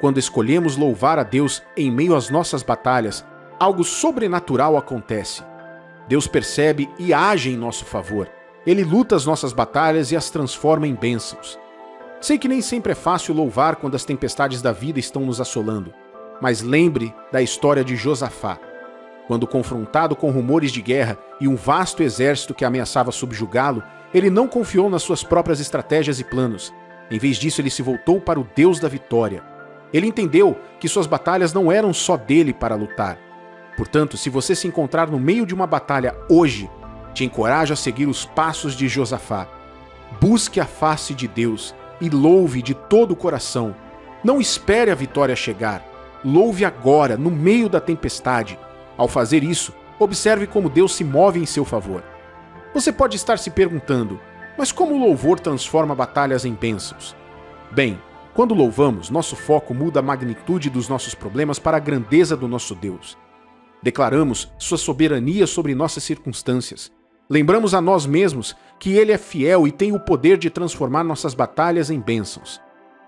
Quando escolhemos louvar a Deus em meio às nossas batalhas, algo sobrenatural acontece. Deus percebe e age em nosso favor. Ele luta as nossas batalhas e as transforma em bênçãos. Sei que nem sempre é fácil louvar quando as tempestades da vida estão nos assolando, mas lembre da história de Josafá. Quando confrontado com rumores de guerra e um vasto exército que ameaçava subjugá-lo, ele não confiou nas suas próprias estratégias e planos. Em vez disso, ele se voltou para o Deus da vitória. Ele entendeu que suas batalhas não eram só dele para lutar. Portanto, se você se encontrar no meio de uma batalha hoje, te encorajo a seguir os passos de Josafá. Busque a face de Deus e louve de todo o coração. Não espere a vitória chegar. Louve agora, no meio da tempestade. Ao fazer isso, observe como Deus se move em seu favor. Você pode estar se perguntando, mas como o louvor transforma batalhas em bênçãos? Bem, quando louvamos, nosso foco muda a magnitude dos nossos problemas para a grandeza do nosso Deus. Declaramos sua soberania sobre nossas circunstâncias. Lembramos a nós mesmos que Ele é fiel e tem o poder de transformar nossas batalhas em bênçãos.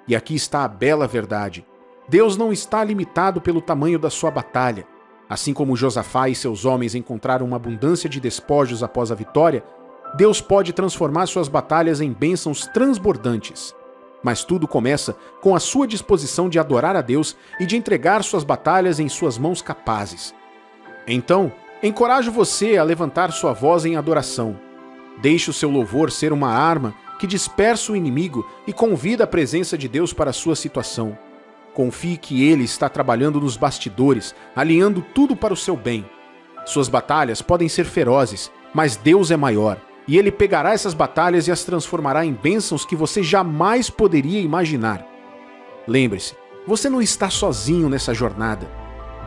E aqui está a bela verdade. Deus não está limitado pelo tamanho da sua batalha. Assim como Josafá e seus homens encontraram uma abundância de despojos após a vitória, Deus pode transformar suas batalhas em bênçãos transbordantes. Mas tudo começa com a sua disposição de adorar a Deus e de entregar suas batalhas em suas mãos capazes. Então, encorajo você a levantar sua voz em adoração. Deixe o seu louvor ser uma arma que dispersa o inimigo e convida a presença de Deus para a sua situação. Confie que Ele está trabalhando nos bastidores, alinhando tudo para o seu bem. Suas batalhas podem ser ferozes, mas Deus é maior, e Ele pegará essas batalhas e as transformará em bênçãos que você jamais poderia imaginar. Lembre-se, você não está sozinho nessa jornada.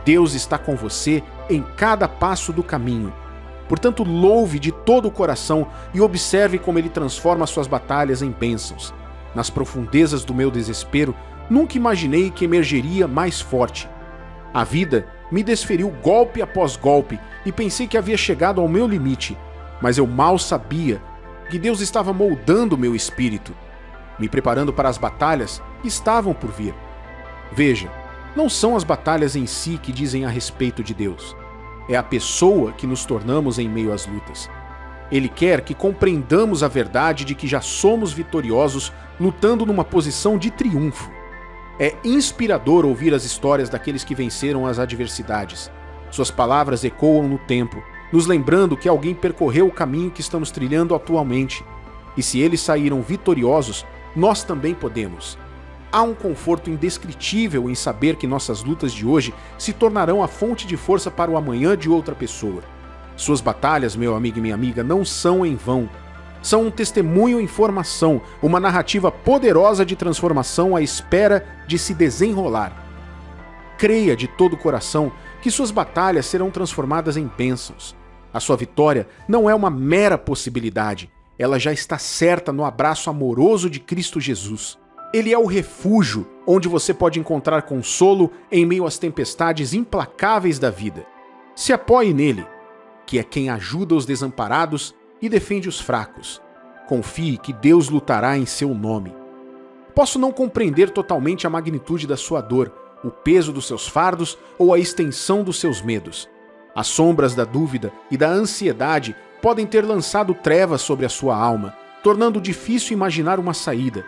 Deus está com você em cada passo do caminho. Portanto, louve de todo o coração e observe como Ele transforma suas batalhas em bênçãos. Nas profundezas do meu desespero, nunca imaginei que emergeria mais forte. A vida me desferiu golpe após golpe e pensei que havia chegado ao meu limite, mas eu mal sabia que Deus estava moldando meu espírito, me preparando para as batalhas que estavam por vir. Veja, não são as batalhas em si que dizem a respeito de Deus. É a pessoa que nos tornamos em meio às lutas. Ele quer que compreendamos a verdade de que já somos vitoriosos lutando numa posição de triunfo. É inspirador ouvir as histórias daqueles que venceram as adversidades. Suas palavras ecoam no tempo, nos lembrando que alguém percorreu o caminho que estamos trilhando atualmente. E se eles saíram vitoriosos, nós também podemos. Há um conforto indescritível em saber que nossas lutas de hoje se tornarão a fonte de força para o amanhã de outra pessoa. Suas batalhas, meu amigo e minha amiga, não são em vão. São um testemunho em formação, uma narrativa poderosa de transformação à espera de se desenrolar. Creia de todo o coração que suas batalhas serão transformadas em bênçãos. A sua vitória não é uma mera possibilidade, ela já está certa no abraço amoroso de Cristo Jesus. Ele é o refúgio onde você pode encontrar consolo em meio às tempestades implacáveis da vida. Se apoie nele, que é quem ajuda os desamparados e defende os fracos. Confie que Deus lutará em seu nome. Posso não compreender totalmente a magnitude da sua dor, o peso dos seus fardos ou a extensão dos seus medos. As sombras da dúvida e da ansiedade podem ter lançado trevas sobre a sua alma, tornando difícil imaginar uma saída.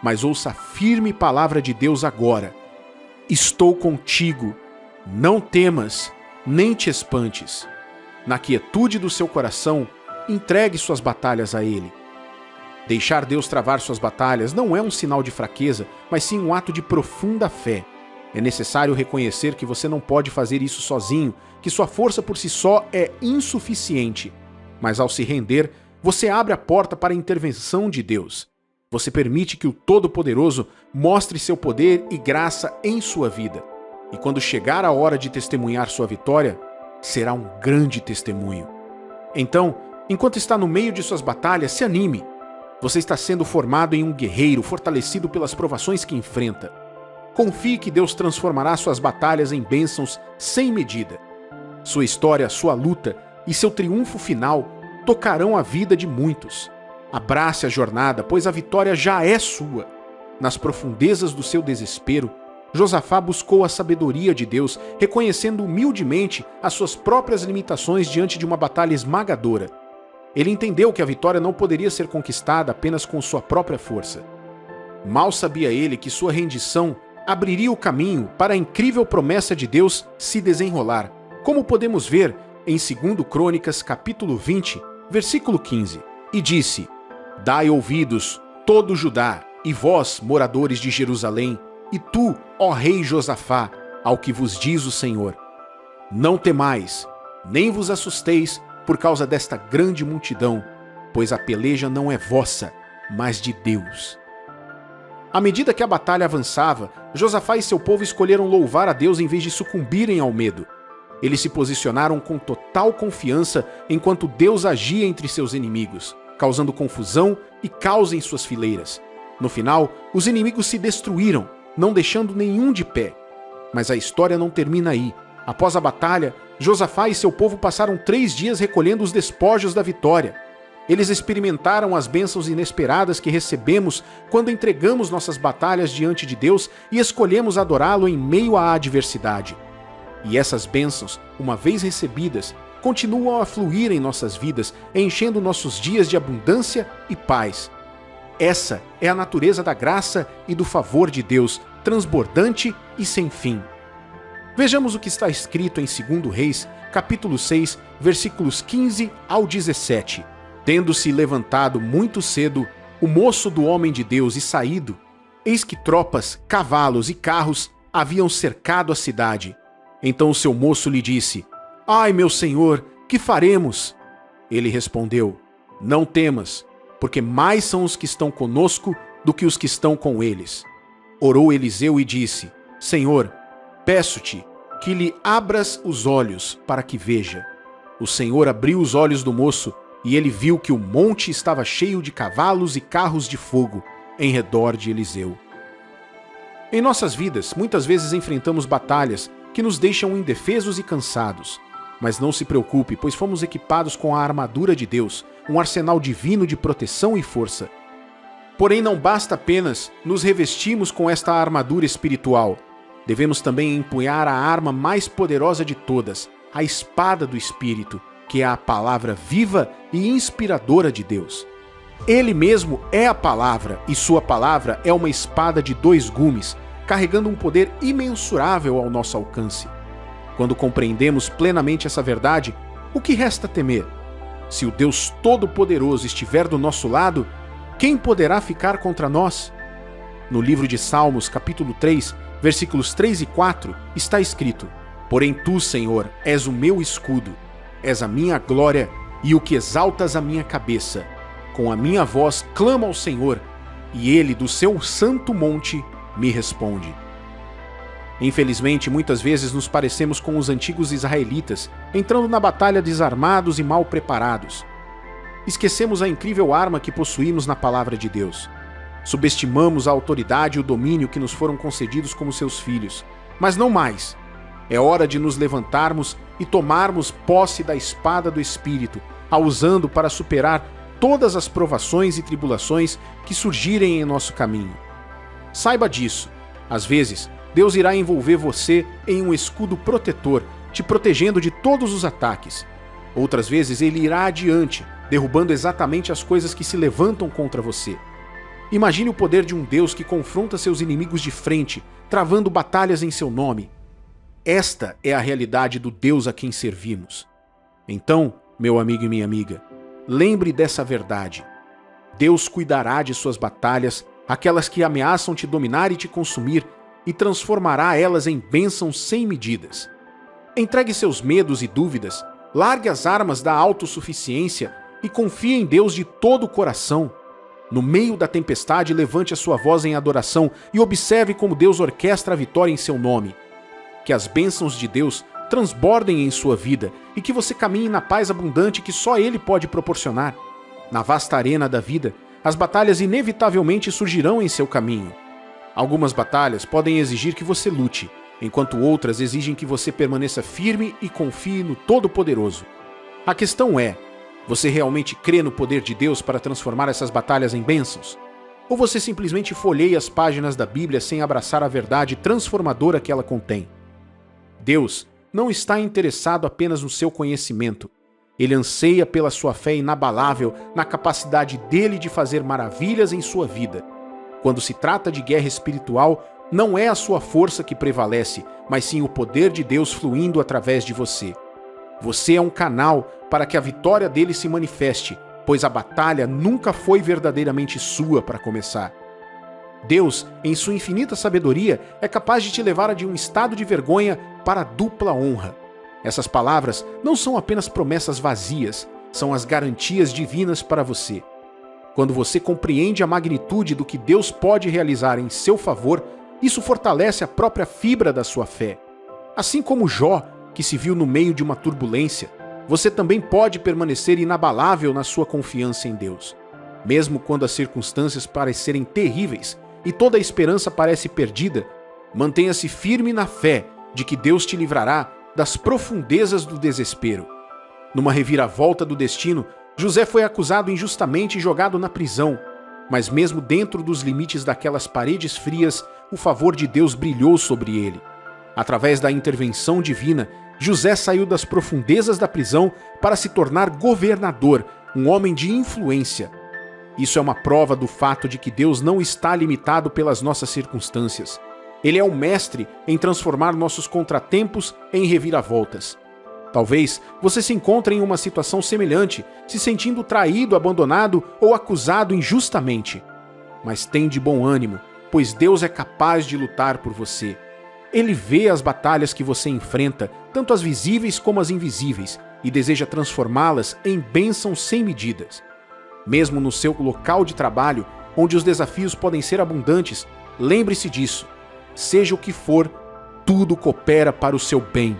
Mas ouça a firme palavra de Deus agora. Estou contigo. Não temas, nem te espantes. Na quietude do seu coração, entregue suas batalhas a Ele. Deixar Deus travar suas batalhas não é um sinal de fraqueza, mas sim um ato de profunda fé. É necessário reconhecer que você não pode fazer isso sozinho, que sua força por si só é insuficiente. Mas ao se render, você abre a porta para a intervenção de Deus. Você permite que o Todo-Poderoso mostre seu poder e graça em sua vida. E quando chegar a hora de testemunhar sua vitória, será um grande testemunho. Então, enquanto está no meio de suas batalhas, se anime. Você está sendo formado em um guerreiro fortalecido pelas provações que enfrenta. Confie que Deus transformará suas batalhas em bênçãos sem medida. Sua história, sua luta e seu triunfo final tocarão a vida de muitos. Abrace a jornada, pois a vitória já é sua. Nas profundezas do seu desespero, Josafá buscou a sabedoria de Deus, reconhecendo humildemente as suas próprias limitações diante de uma batalha esmagadora. Ele entendeu que a vitória não poderia ser conquistada apenas com sua própria força. Mal sabia ele que sua rendição abriria o caminho para a incrível promessa de Deus se desenrolar, como podemos ver em 2 Crônicas, capítulo 20, versículo 15. E disse: Dai ouvidos, todo Judá, e vós, moradores de Jerusalém, e tu, ó rei Josafá, ao que vos diz o Senhor. Não temais, nem vos assusteis por causa desta grande multidão, pois a peleja não é vossa, mas de Deus. À medida que a batalha avançava, Josafá e seu povo escolheram louvar a Deus em vez de sucumbirem ao medo. Eles se posicionaram com total confiança enquanto Deus agia entre seus inimigos, causando confusão e caos em suas fileiras. No final, os inimigos se destruíram, não deixando nenhum de pé. Mas a história não termina aí. Após a batalha, Josafá e seu povo passaram 3 dias recolhendo os despojos da vitória. Eles experimentaram as bênçãos inesperadas que recebemos quando entregamos nossas batalhas diante de Deus e escolhemos adorá-lo em meio à adversidade. E essas bênçãos, uma vez recebidas, continuam a fluir em nossas vidas, enchendo nossos dias de abundância e paz. Essa é a natureza da graça e do favor de Deus, transbordante e sem fim. Vejamos o que está escrito em 2 Reis, capítulo 6, versículos 15 ao 17. Tendo-se levantado muito cedo, o moço do homem de Deus e saído, eis que tropas, cavalos e carros haviam cercado a cidade. Então o seu moço lhe disse: Ai, meu senhor, que faremos? Ele respondeu: Não temas, porque mais são os que estão conosco do que os que estão com eles. Orou Eliseu e disse: Senhor, peço-te que lhe abras os olhos para que veja. O Senhor abriu os olhos do moço e ele viu que o monte estava cheio de cavalos e carros de fogo em redor de Eliseu. Em nossas vidas, muitas vezes enfrentamos batalhas que nos deixam indefesos e cansados. Mas não se preocupe, pois fomos equipados com a armadura de Deus, um arsenal divino de proteção e força. Porém, não basta apenas nos revestirmos com esta armadura espiritual. Devemos também empunhar a arma mais poderosa de todas, a espada do Espírito, que é a palavra viva e inspiradora de Deus. Ele mesmo é a palavra, e sua palavra é uma espada de 2 gumes, carregando um poder imensurável ao nosso alcance. Quando compreendemos plenamente essa verdade, o que resta temer? Se o Deus Todo-Poderoso estiver do nosso lado, quem poderá ficar contra nós? No livro de Salmos, capítulo 3, versículos 3 e 4, está escrito: Porém tu, Senhor, és o meu escudo, és a minha glória e o que exaltas a minha cabeça. Com a minha voz clamo ao Senhor, e ele do seu santo monte me responde. Infelizmente, muitas vezes nos parecemos com os antigos israelitas, entrando na batalha desarmados e mal preparados. Esquecemos a incrível arma que possuímos na palavra de Deus. Subestimamos a autoridade e o domínio que nos foram concedidos como seus filhos. Mas não mais. É hora de nos levantarmos e tomarmos posse da espada do Espírito, a usando para superar todas as provações e tribulações que surgirem em nosso caminho. Saiba disso. Às vezes, Deus irá envolver você em um escudo protetor, te protegendo de todos os ataques. Outras vezes ele irá adiante, derrubando exatamente as coisas que se levantam contra você. Imagine o poder de um Deus que confronta seus inimigos de frente, travando batalhas em seu nome. Esta é a realidade do Deus a quem servimos. Então, meu amigo e minha amiga, lembre dessa verdade. Deus cuidará de suas batalhas, aquelas que ameaçam te dominar e te consumir, e transformará elas em bênçãos sem medidas. Entregue seus medos e dúvidas, largue as armas da autossuficiência e confie em Deus de todo o coração. No meio da tempestade, levante a sua voz em adoração e observe como Deus orquestra a vitória em seu nome. Que as bênçãos de Deus transbordem em sua vida e que você caminhe na paz abundante que só Ele pode proporcionar. Na vasta arena da vida, as batalhas inevitavelmente surgirão em seu caminho. Algumas batalhas podem exigir que você lute, enquanto outras exigem que você permaneça firme e confie no Todo-Poderoso. A questão é: você realmente crê no poder de Deus para transformar essas batalhas em bênçãos? Ou você simplesmente folheia as páginas da Bíblia sem abraçar a verdade transformadora que ela contém? Deus não está interessado apenas no seu conhecimento. Ele anseia pela sua fé inabalável na capacidade dele de fazer maravilhas em sua vida. Quando se trata de guerra espiritual, não é a sua força que prevalece, mas sim o poder de Deus fluindo através de você. Você é um canal para que a vitória dele se manifeste, pois a batalha nunca foi verdadeiramente sua para começar. Deus, em sua infinita sabedoria, é capaz de te levar de um estado de vergonha para a dupla honra. Essas palavras não são apenas promessas vazias, são as garantias divinas para você. Quando você compreende a magnitude do que Deus pode realizar em seu favor, isso fortalece a própria fibra da sua fé. Assim como Jó, que se viu no meio de uma turbulência, você também pode permanecer inabalável na sua confiança em Deus. Mesmo quando as circunstâncias parecerem terríveis e toda a esperança parece perdida, mantenha-se firme na fé de que Deus te livrará das profundezas do desespero. Numa reviravolta do destino, José foi acusado injustamente e jogado na prisão, mas mesmo dentro dos limites daquelas paredes frias, o favor de Deus brilhou sobre ele. Através da intervenção divina, José saiu das profundezas da prisão para se tornar governador, um homem de influência. Isso é uma prova do fato de que Deus não está limitado pelas nossas circunstâncias. Ele é o mestre em transformar nossos contratempos em reviravoltas. Talvez você se encontre em uma situação semelhante, se sentindo traído, abandonado ou acusado injustamente. Mas tem de bom ânimo, pois Deus é capaz de lutar por você. Ele vê as batalhas que você enfrenta, tanto as visíveis como as invisíveis, e deseja transformá-las em bênçãos sem medidas. Mesmo no seu local de trabalho, onde os desafios podem ser abundantes, lembre-se disso. Seja o que for, tudo coopera para o seu bem.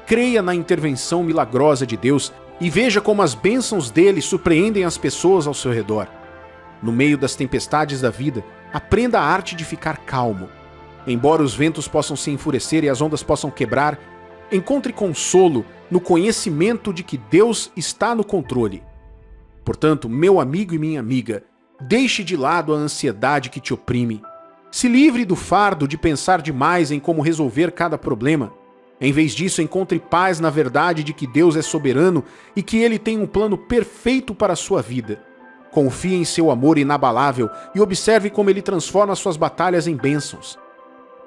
Creia na intervenção milagrosa de Deus e veja como as bênçãos dele surpreendem as pessoas ao seu redor. No meio das tempestades da vida, aprenda a arte de ficar calmo. Embora os ventos possam se enfurecer e as ondas possam quebrar, encontre consolo no conhecimento de que Deus está no controle. Portanto, meu amigo e minha amiga, deixe de lado a ansiedade que te oprime. Se livre do fardo de pensar demais em como resolver cada problema. Em vez disso, encontre paz na verdade de que Deus é soberano e que Ele tem um plano perfeito para a sua vida. Confie em seu amor inabalável e observe como Ele transforma suas batalhas em bênçãos.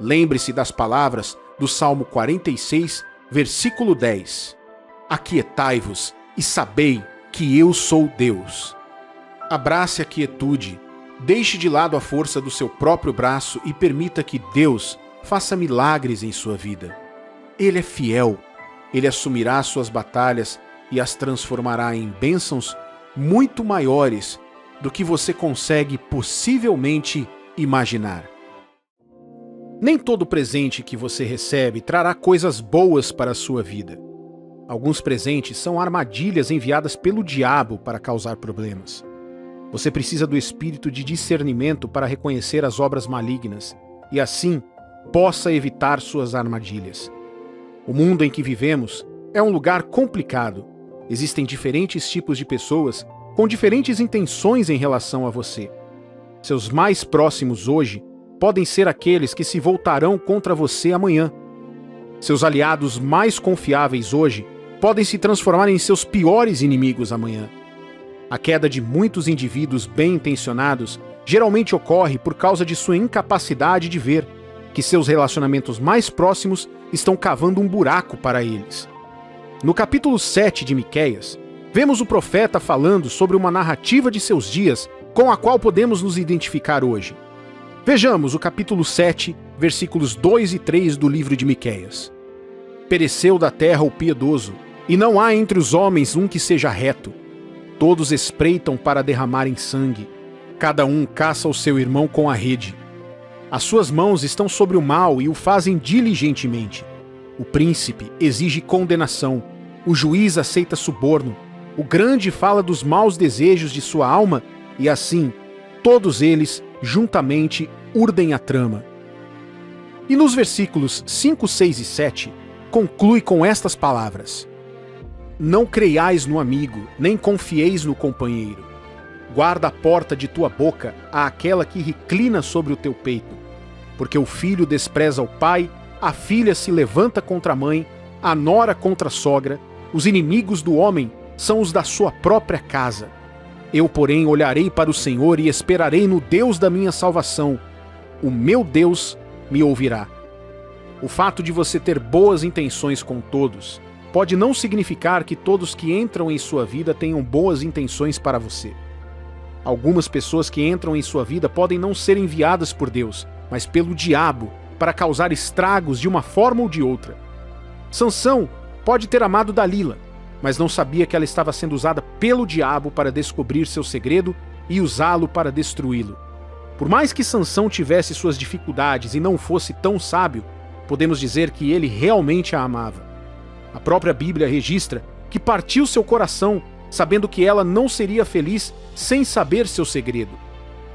Lembre-se das palavras do Salmo 46, versículo 10. Aquietai-vos e sabei que eu sou Deus. Abrace a quietude, deixe de lado a força do seu próprio braço e permita que Deus faça milagres em sua vida. Ele é fiel, Ele assumirá suas batalhas e as transformará em bênçãos muito maiores do que você consegue possivelmente imaginar. Nem todo presente que você recebe trará coisas boas para a sua vida. Alguns presentes são armadilhas enviadas pelo diabo para causar problemas. Você precisa do espírito de discernimento para reconhecer as obras malignas e, assim, possa evitar suas armadilhas. O mundo em que vivemos é um lugar complicado. Existem diferentes tipos de pessoas com diferentes intenções em relação a você. Seus mais próximos hoje podem ser aqueles que se voltarão contra você amanhã. Seus aliados mais confiáveis hoje podem se transformar em seus piores inimigos amanhã. A queda de muitos indivíduos bem-intencionados geralmente ocorre por causa de sua incapacidade de ver que seus relacionamentos mais próximos estão cavando um buraco para eles. No capítulo 7 de Miqueias, vemos o profeta falando sobre uma narrativa de seus dias com a qual podemos nos identificar hoje. Vejamos o capítulo 7, versículos 2 e 3 do livro de Miqueias. Pereceu da terra o piedoso, e não há entre os homens um que seja reto. Todos espreitam para derramarem sangue. Cada um caça o seu irmão com a rede. As suas mãos estão sobre o mal e o fazem diligentemente. O príncipe exige condenação. O juiz aceita suborno. O grande fala dos maus desejos de sua alma e assim, todos eles, juntamente, urdem a trama. E nos versículos 5, 6 e 7, conclui com estas palavras: Não creiais no amigo, nem confieis no companheiro. Guarda a porta de tua boca àquela que reclina sobre o teu peito. Porque o filho despreza o pai, a filha se levanta contra a mãe, a nora contra a sogra, os inimigos do homem são os da sua própria casa. Eu, porém, olharei para o Senhor e esperarei no Deus da minha salvação. O meu Deus me ouvirá. O fato de você ter boas intenções com todos pode não significar que todos que entram em sua vida tenham boas intenções para você. Algumas pessoas que entram em sua vida podem não ser enviadas por Deus, mas pelo diabo, para causar estragos de uma forma ou de outra. Sansão pode ter amado Dalila, mas não sabia que ela estava sendo usada pelo diabo para descobrir seu segredo e usá-lo para destruí-lo. Por mais que Sansão tivesse suas dificuldades e não fosse tão sábio, podemos dizer que ele realmente a amava. A própria Bíblia registra que partiu seu coração, sabendo que ela não seria feliz sem saber seu segredo.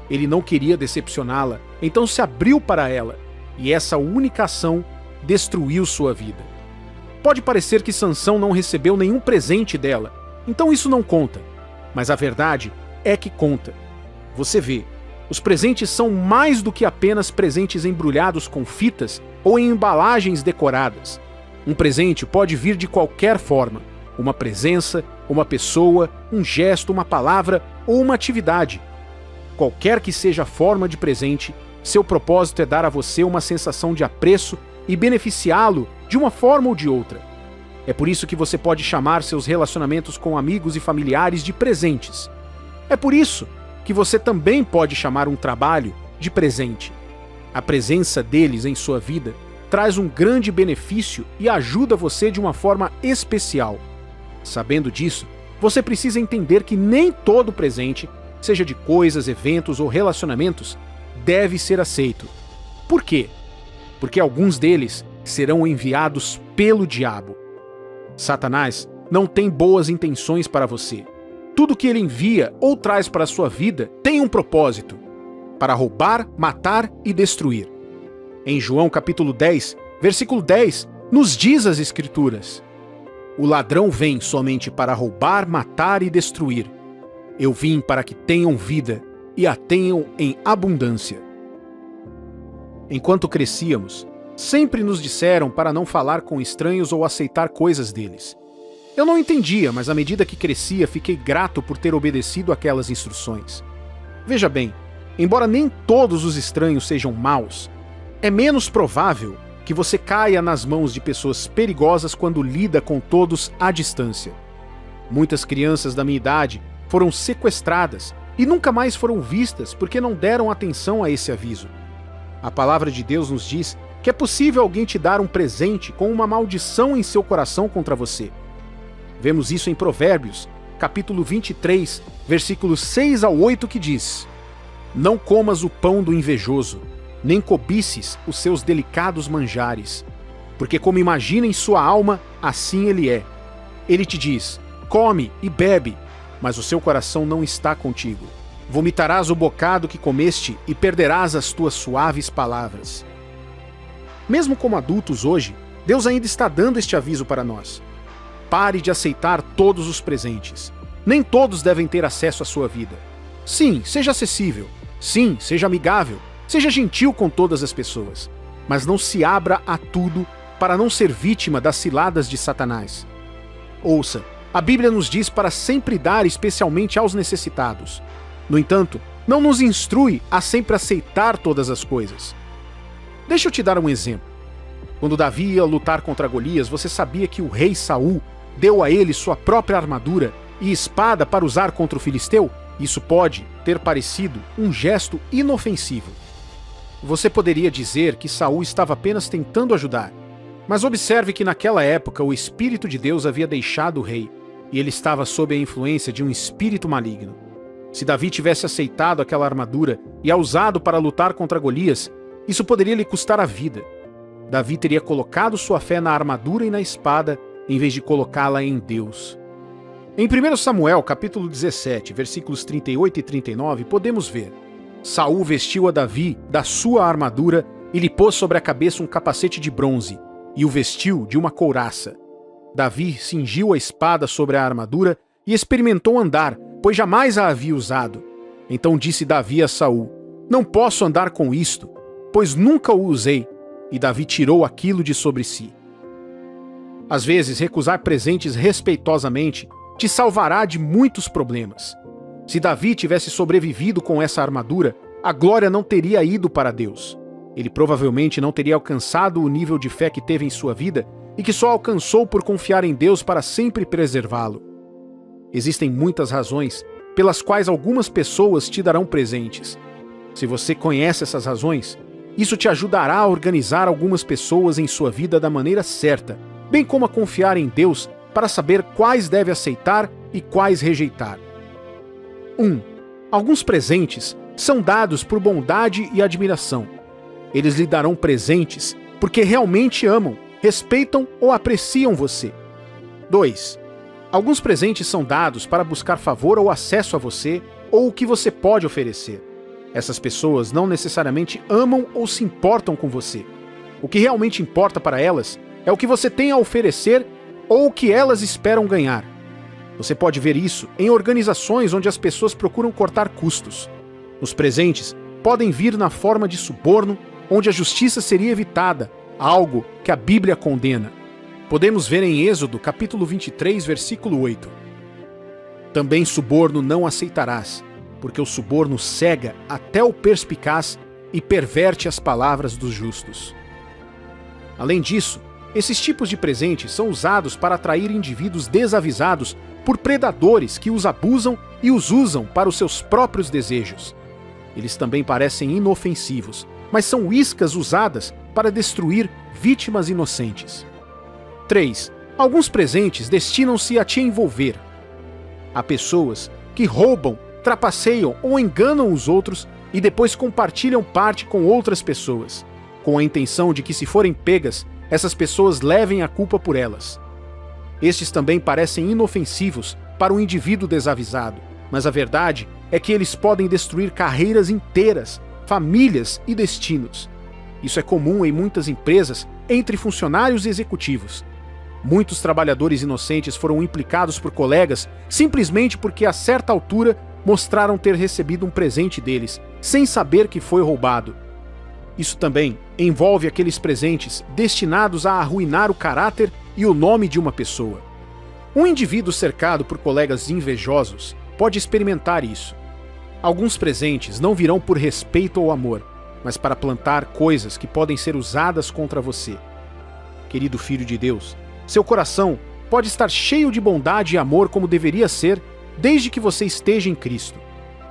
Ele não queria decepcioná-la, então se abriu para ela, e essa única ação destruiu sua vida. Pode parecer que Sansão não recebeu nenhum presente dela, então isso não conta. Mas a verdade é que conta. Você vê, os presentes são mais do que apenas presentes embrulhados com fitas ou em embalagens decoradas. Um presente pode vir de qualquer forma: uma presença, uma pessoa, um gesto, uma palavra ou uma atividade. Qualquer que seja a forma de presente, seu propósito é dar a você uma sensação de apreço e beneficiá-lo de uma forma ou de outra. É por isso que você pode chamar seus relacionamentos com amigos e familiares de presentes. É por isso que você também pode chamar um trabalho de presente. A presença deles em sua vida traz um grande benefício e ajuda você de uma forma especial. Sabendo disso, você precisa entender que nem todo presente, seja de coisas, eventos ou relacionamentos, deve ser aceito. Por quê? Porque alguns deles serão enviados pelo diabo. Satanás não tem boas intenções para você. Tudo que ele envia ou traz para a sua vida tem um propósito: para roubar, matar e destruir. Em João capítulo 10, versículo 10, nos diz as Escrituras: o ladrão vem somente para roubar, matar e destruir. Eu vim para que tenham vida e a tenham em abundância. Enquanto crescíamos, sempre nos disseram para não falar com estranhos ou aceitar coisas deles. Eu não entendia, mas à medida que crescia, fiquei grato por ter obedecido aquelas instruções. Veja bem, embora nem todos os estranhos sejam maus, é menos provável que você caia nas mãos de pessoas perigosas quando lida com todos à distância. Muitas crianças da minha idade foram sequestradas e nunca mais foram vistas porque não deram atenção a esse aviso. A palavra de Deus nos diz que é possível alguém te dar um presente com uma maldição em seu coração contra você. Vemos isso em Provérbios, capítulo 23, versículos 6 ao 8, que diz: não comas o pão do invejoso, nem cobices os seus delicados manjares, porque como imagina em sua alma, assim ele é. Ele te diz: come e bebe, mas o seu coração não está contigo. Vomitarás o bocado que comeste e perderás as tuas suaves palavras. Mesmo como adultos hoje, Deus ainda está dando este aviso para nós. Pare de aceitar todos os presentes. Nem todos devem ter acesso à sua vida. Sim, seja acessível. Sim, seja amigável. Seja gentil com todas as pessoas. Mas não se abra a tudo para não ser vítima das ciladas de Satanás. Ouça, a Bíblia nos diz para sempre dar especialmente aos necessitados. No entanto, não nos instrui a sempre aceitar todas as coisas. Deixa eu te dar um exemplo. Quando Davi ia lutar contra Golias, você sabia que o rei Saul deu a ele sua própria armadura e espada para usar contra o filisteu? Isso pode ter parecido um gesto inofensivo. Você poderia dizer que Saul estava apenas tentando ajudar, mas observe que naquela época o Espírito de Deus havia deixado o rei e ele estava sob a influência de um espírito maligno. Se Davi tivesse aceitado aquela armadura e a usado para lutar contra Golias, isso poderia lhe custar a vida. Davi teria colocado sua fé na armadura e na espada, em vez de colocá-la em Deus. Em 1 Samuel, capítulo 17, versículos 38 e 39, podemos ver: Saul vestiu a Davi da sua armadura e lhe pôs sobre a cabeça um capacete de bronze, e o vestiu de uma couraça. Davi cingiu a espada sobre a armadura e experimentou andar, pois jamais a havia usado. Então disse Davi a Saul: não posso andar com isto, pois nunca o usei. E Davi tirou aquilo de sobre si. Às vezes, recusar presentes respeitosamente te salvará de muitos problemas. Se Davi tivesse sobrevivido com essa armadura, a glória não teria ido para Deus. Ele provavelmente não teria alcançado o nível de fé que teve em sua vida e que só alcançou por confiar em Deus para sempre preservá-lo. Existem muitas razões pelas quais algumas pessoas te darão presentes. Se você conhece essas razões, isso te ajudará a organizar algumas pessoas em sua vida da maneira certa, bem como a confiar em Deus para saber quais deve aceitar e quais rejeitar. 1. Alguns presentes são dados por bondade e admiração. Eles lhe darão presentes porque realmente amam, respeitam ou apreciam você. 2. Alguns presentes são dados para buscar favor ou acesso a você ou o que você pode oferecer. Essas pessoas não necessariamente amam ou se importam com você. O que realmente importa para elas é o que você tem a oferecer ou o que elas esperam ganhar. Você pode ver isso em organizações onde as pessoas procuram cortar custos. Os presentes podem vir na forma de suborno, onde a justiça seria evitada, algo que a Bíblia condena. Podemos ver em Êxodo, capítulo 23, versículo 8. Também suborno não aceitarás, porque o suborno cega até o perspicaz e perverte as palavras dos justos. Além disso, esses tipos de presentes são usados para atrair indivíduos desavisados por predadores que os abusam e os usam para os seus próprios desejos. Eles também parecem inofensivos, mas são iscas usadas para destruir vítimas inocentes. 3. Alguns presentes destinam-se a te envolver. Há pessoas que roubam, trapaceiam ou enganam os outros e depois compartilham parte com outras pessoas, com a intenção de que, se forem pegas, essas pessoas levem a culpa por elas. Estes também parecem inofensivos para o indivíduo desavisado, mas a verdade é que eles podem destruir carreiras inteiras, famílias e destinos. Isso é comum em muitas empresas, entre funcionários e executivos. Muitos trabalhadores inocentes foram implicados por colegas simplesmente porque, a certa altura, mostraram ter recebido um presente deles, sem saber que foi roubado. Isso também envolve aqueles presentes destinados a arruinar o caráter e o nome de uma pessoa. Um indivíduo cercado por colegas invejosos pode experimentar isso. Alguns presentes não virão por respeito ou amor, mas para plantar coisas que podem ser usadas contra você. Querido filho de Deus, seu coração pode estar cheio de bondade e amor como deveria ser, desde que você esteja em Cristo.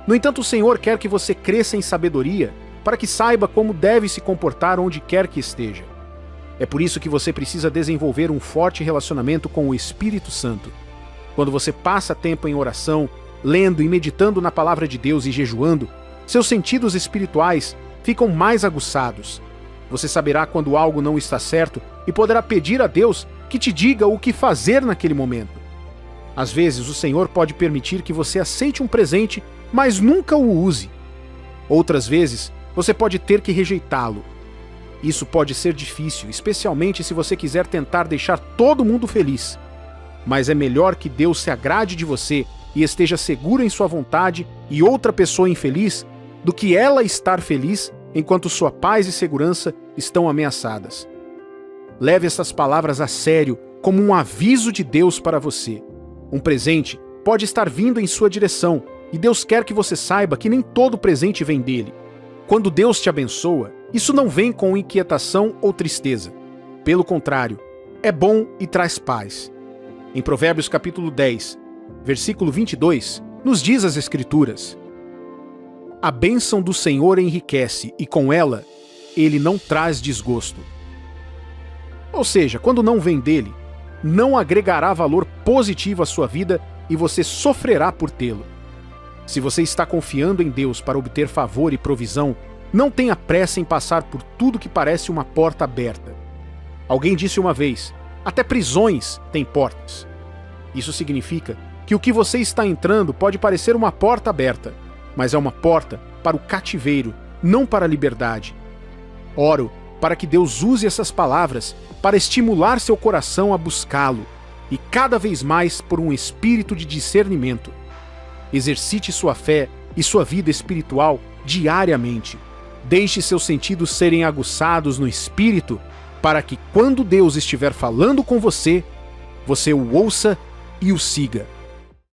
No entanto, o Senhor quer que você cresça em sabedoria para que saiba como deve se comportar onde quer que esteja. É por isso que você precisa desenvolver um forte relacionamento com o Espírito Santo. Quando você passa tempo em oração, lendo e meditando na palavra de Deus e jejuando, seus sentidos espirituais ficam mais aguçados. Você saberá quando algo não está certo e poderá pedir a Deus que te diga o que fazer naquele momento. Às vezes, o Senhor pode permitir que você aceite um presente, mas nunca o use. Outras vezes, você pode ter que rejeitá-lo. Isso pode ser difícil, especialmente se você quiser tentar deixar todo mundo feliz. Mas é melhor que Deus se agrade de você e esteja seguro em sua vontade e outra pessoa infeliz, do que ela estar feliz enquanto sua paz e segurança estão ameaçadas. Leve essas palavras a sério como um aviso de Deus para você. Um presente pode estar vindo em sua direção e Deus quer que você saiba que nem todo presente vem dele. Quando Deus te abençoa, isso não vem com inquietação ou tristeza. Pelo contrário, é bom e traz paz. Em Provérbios capítulo 10, versículo 22, nos diz as Escrituras: a bênção do Senhor enriquece e com ela ele não traz desgosto. Ou seja, quando não vem dele, não agregará valor positivo à sua vida e você sofrerá por tê-lo. Se você está confiando em Deus para obter favor e provisão, não tenha pressa em passar por tudo que parece uma porta aberta. Alguém disse uma vez: até prisões têm portas. Isso significa que o que você está entrando pode parecer uma porta aberta, mas é uma porta para o cativeiro, não para a liberdade. Oro para que Deus use essas palavras para estimular seu coração a buscá-lo, e cada vez mais por um espírito de discernimento. Exercite sua fé e sua vida espiritual diariamente. Deixe seus sentidos serem aguçados no espírito, para que, quando Deus estiver falando com você, você o ouça e o siga.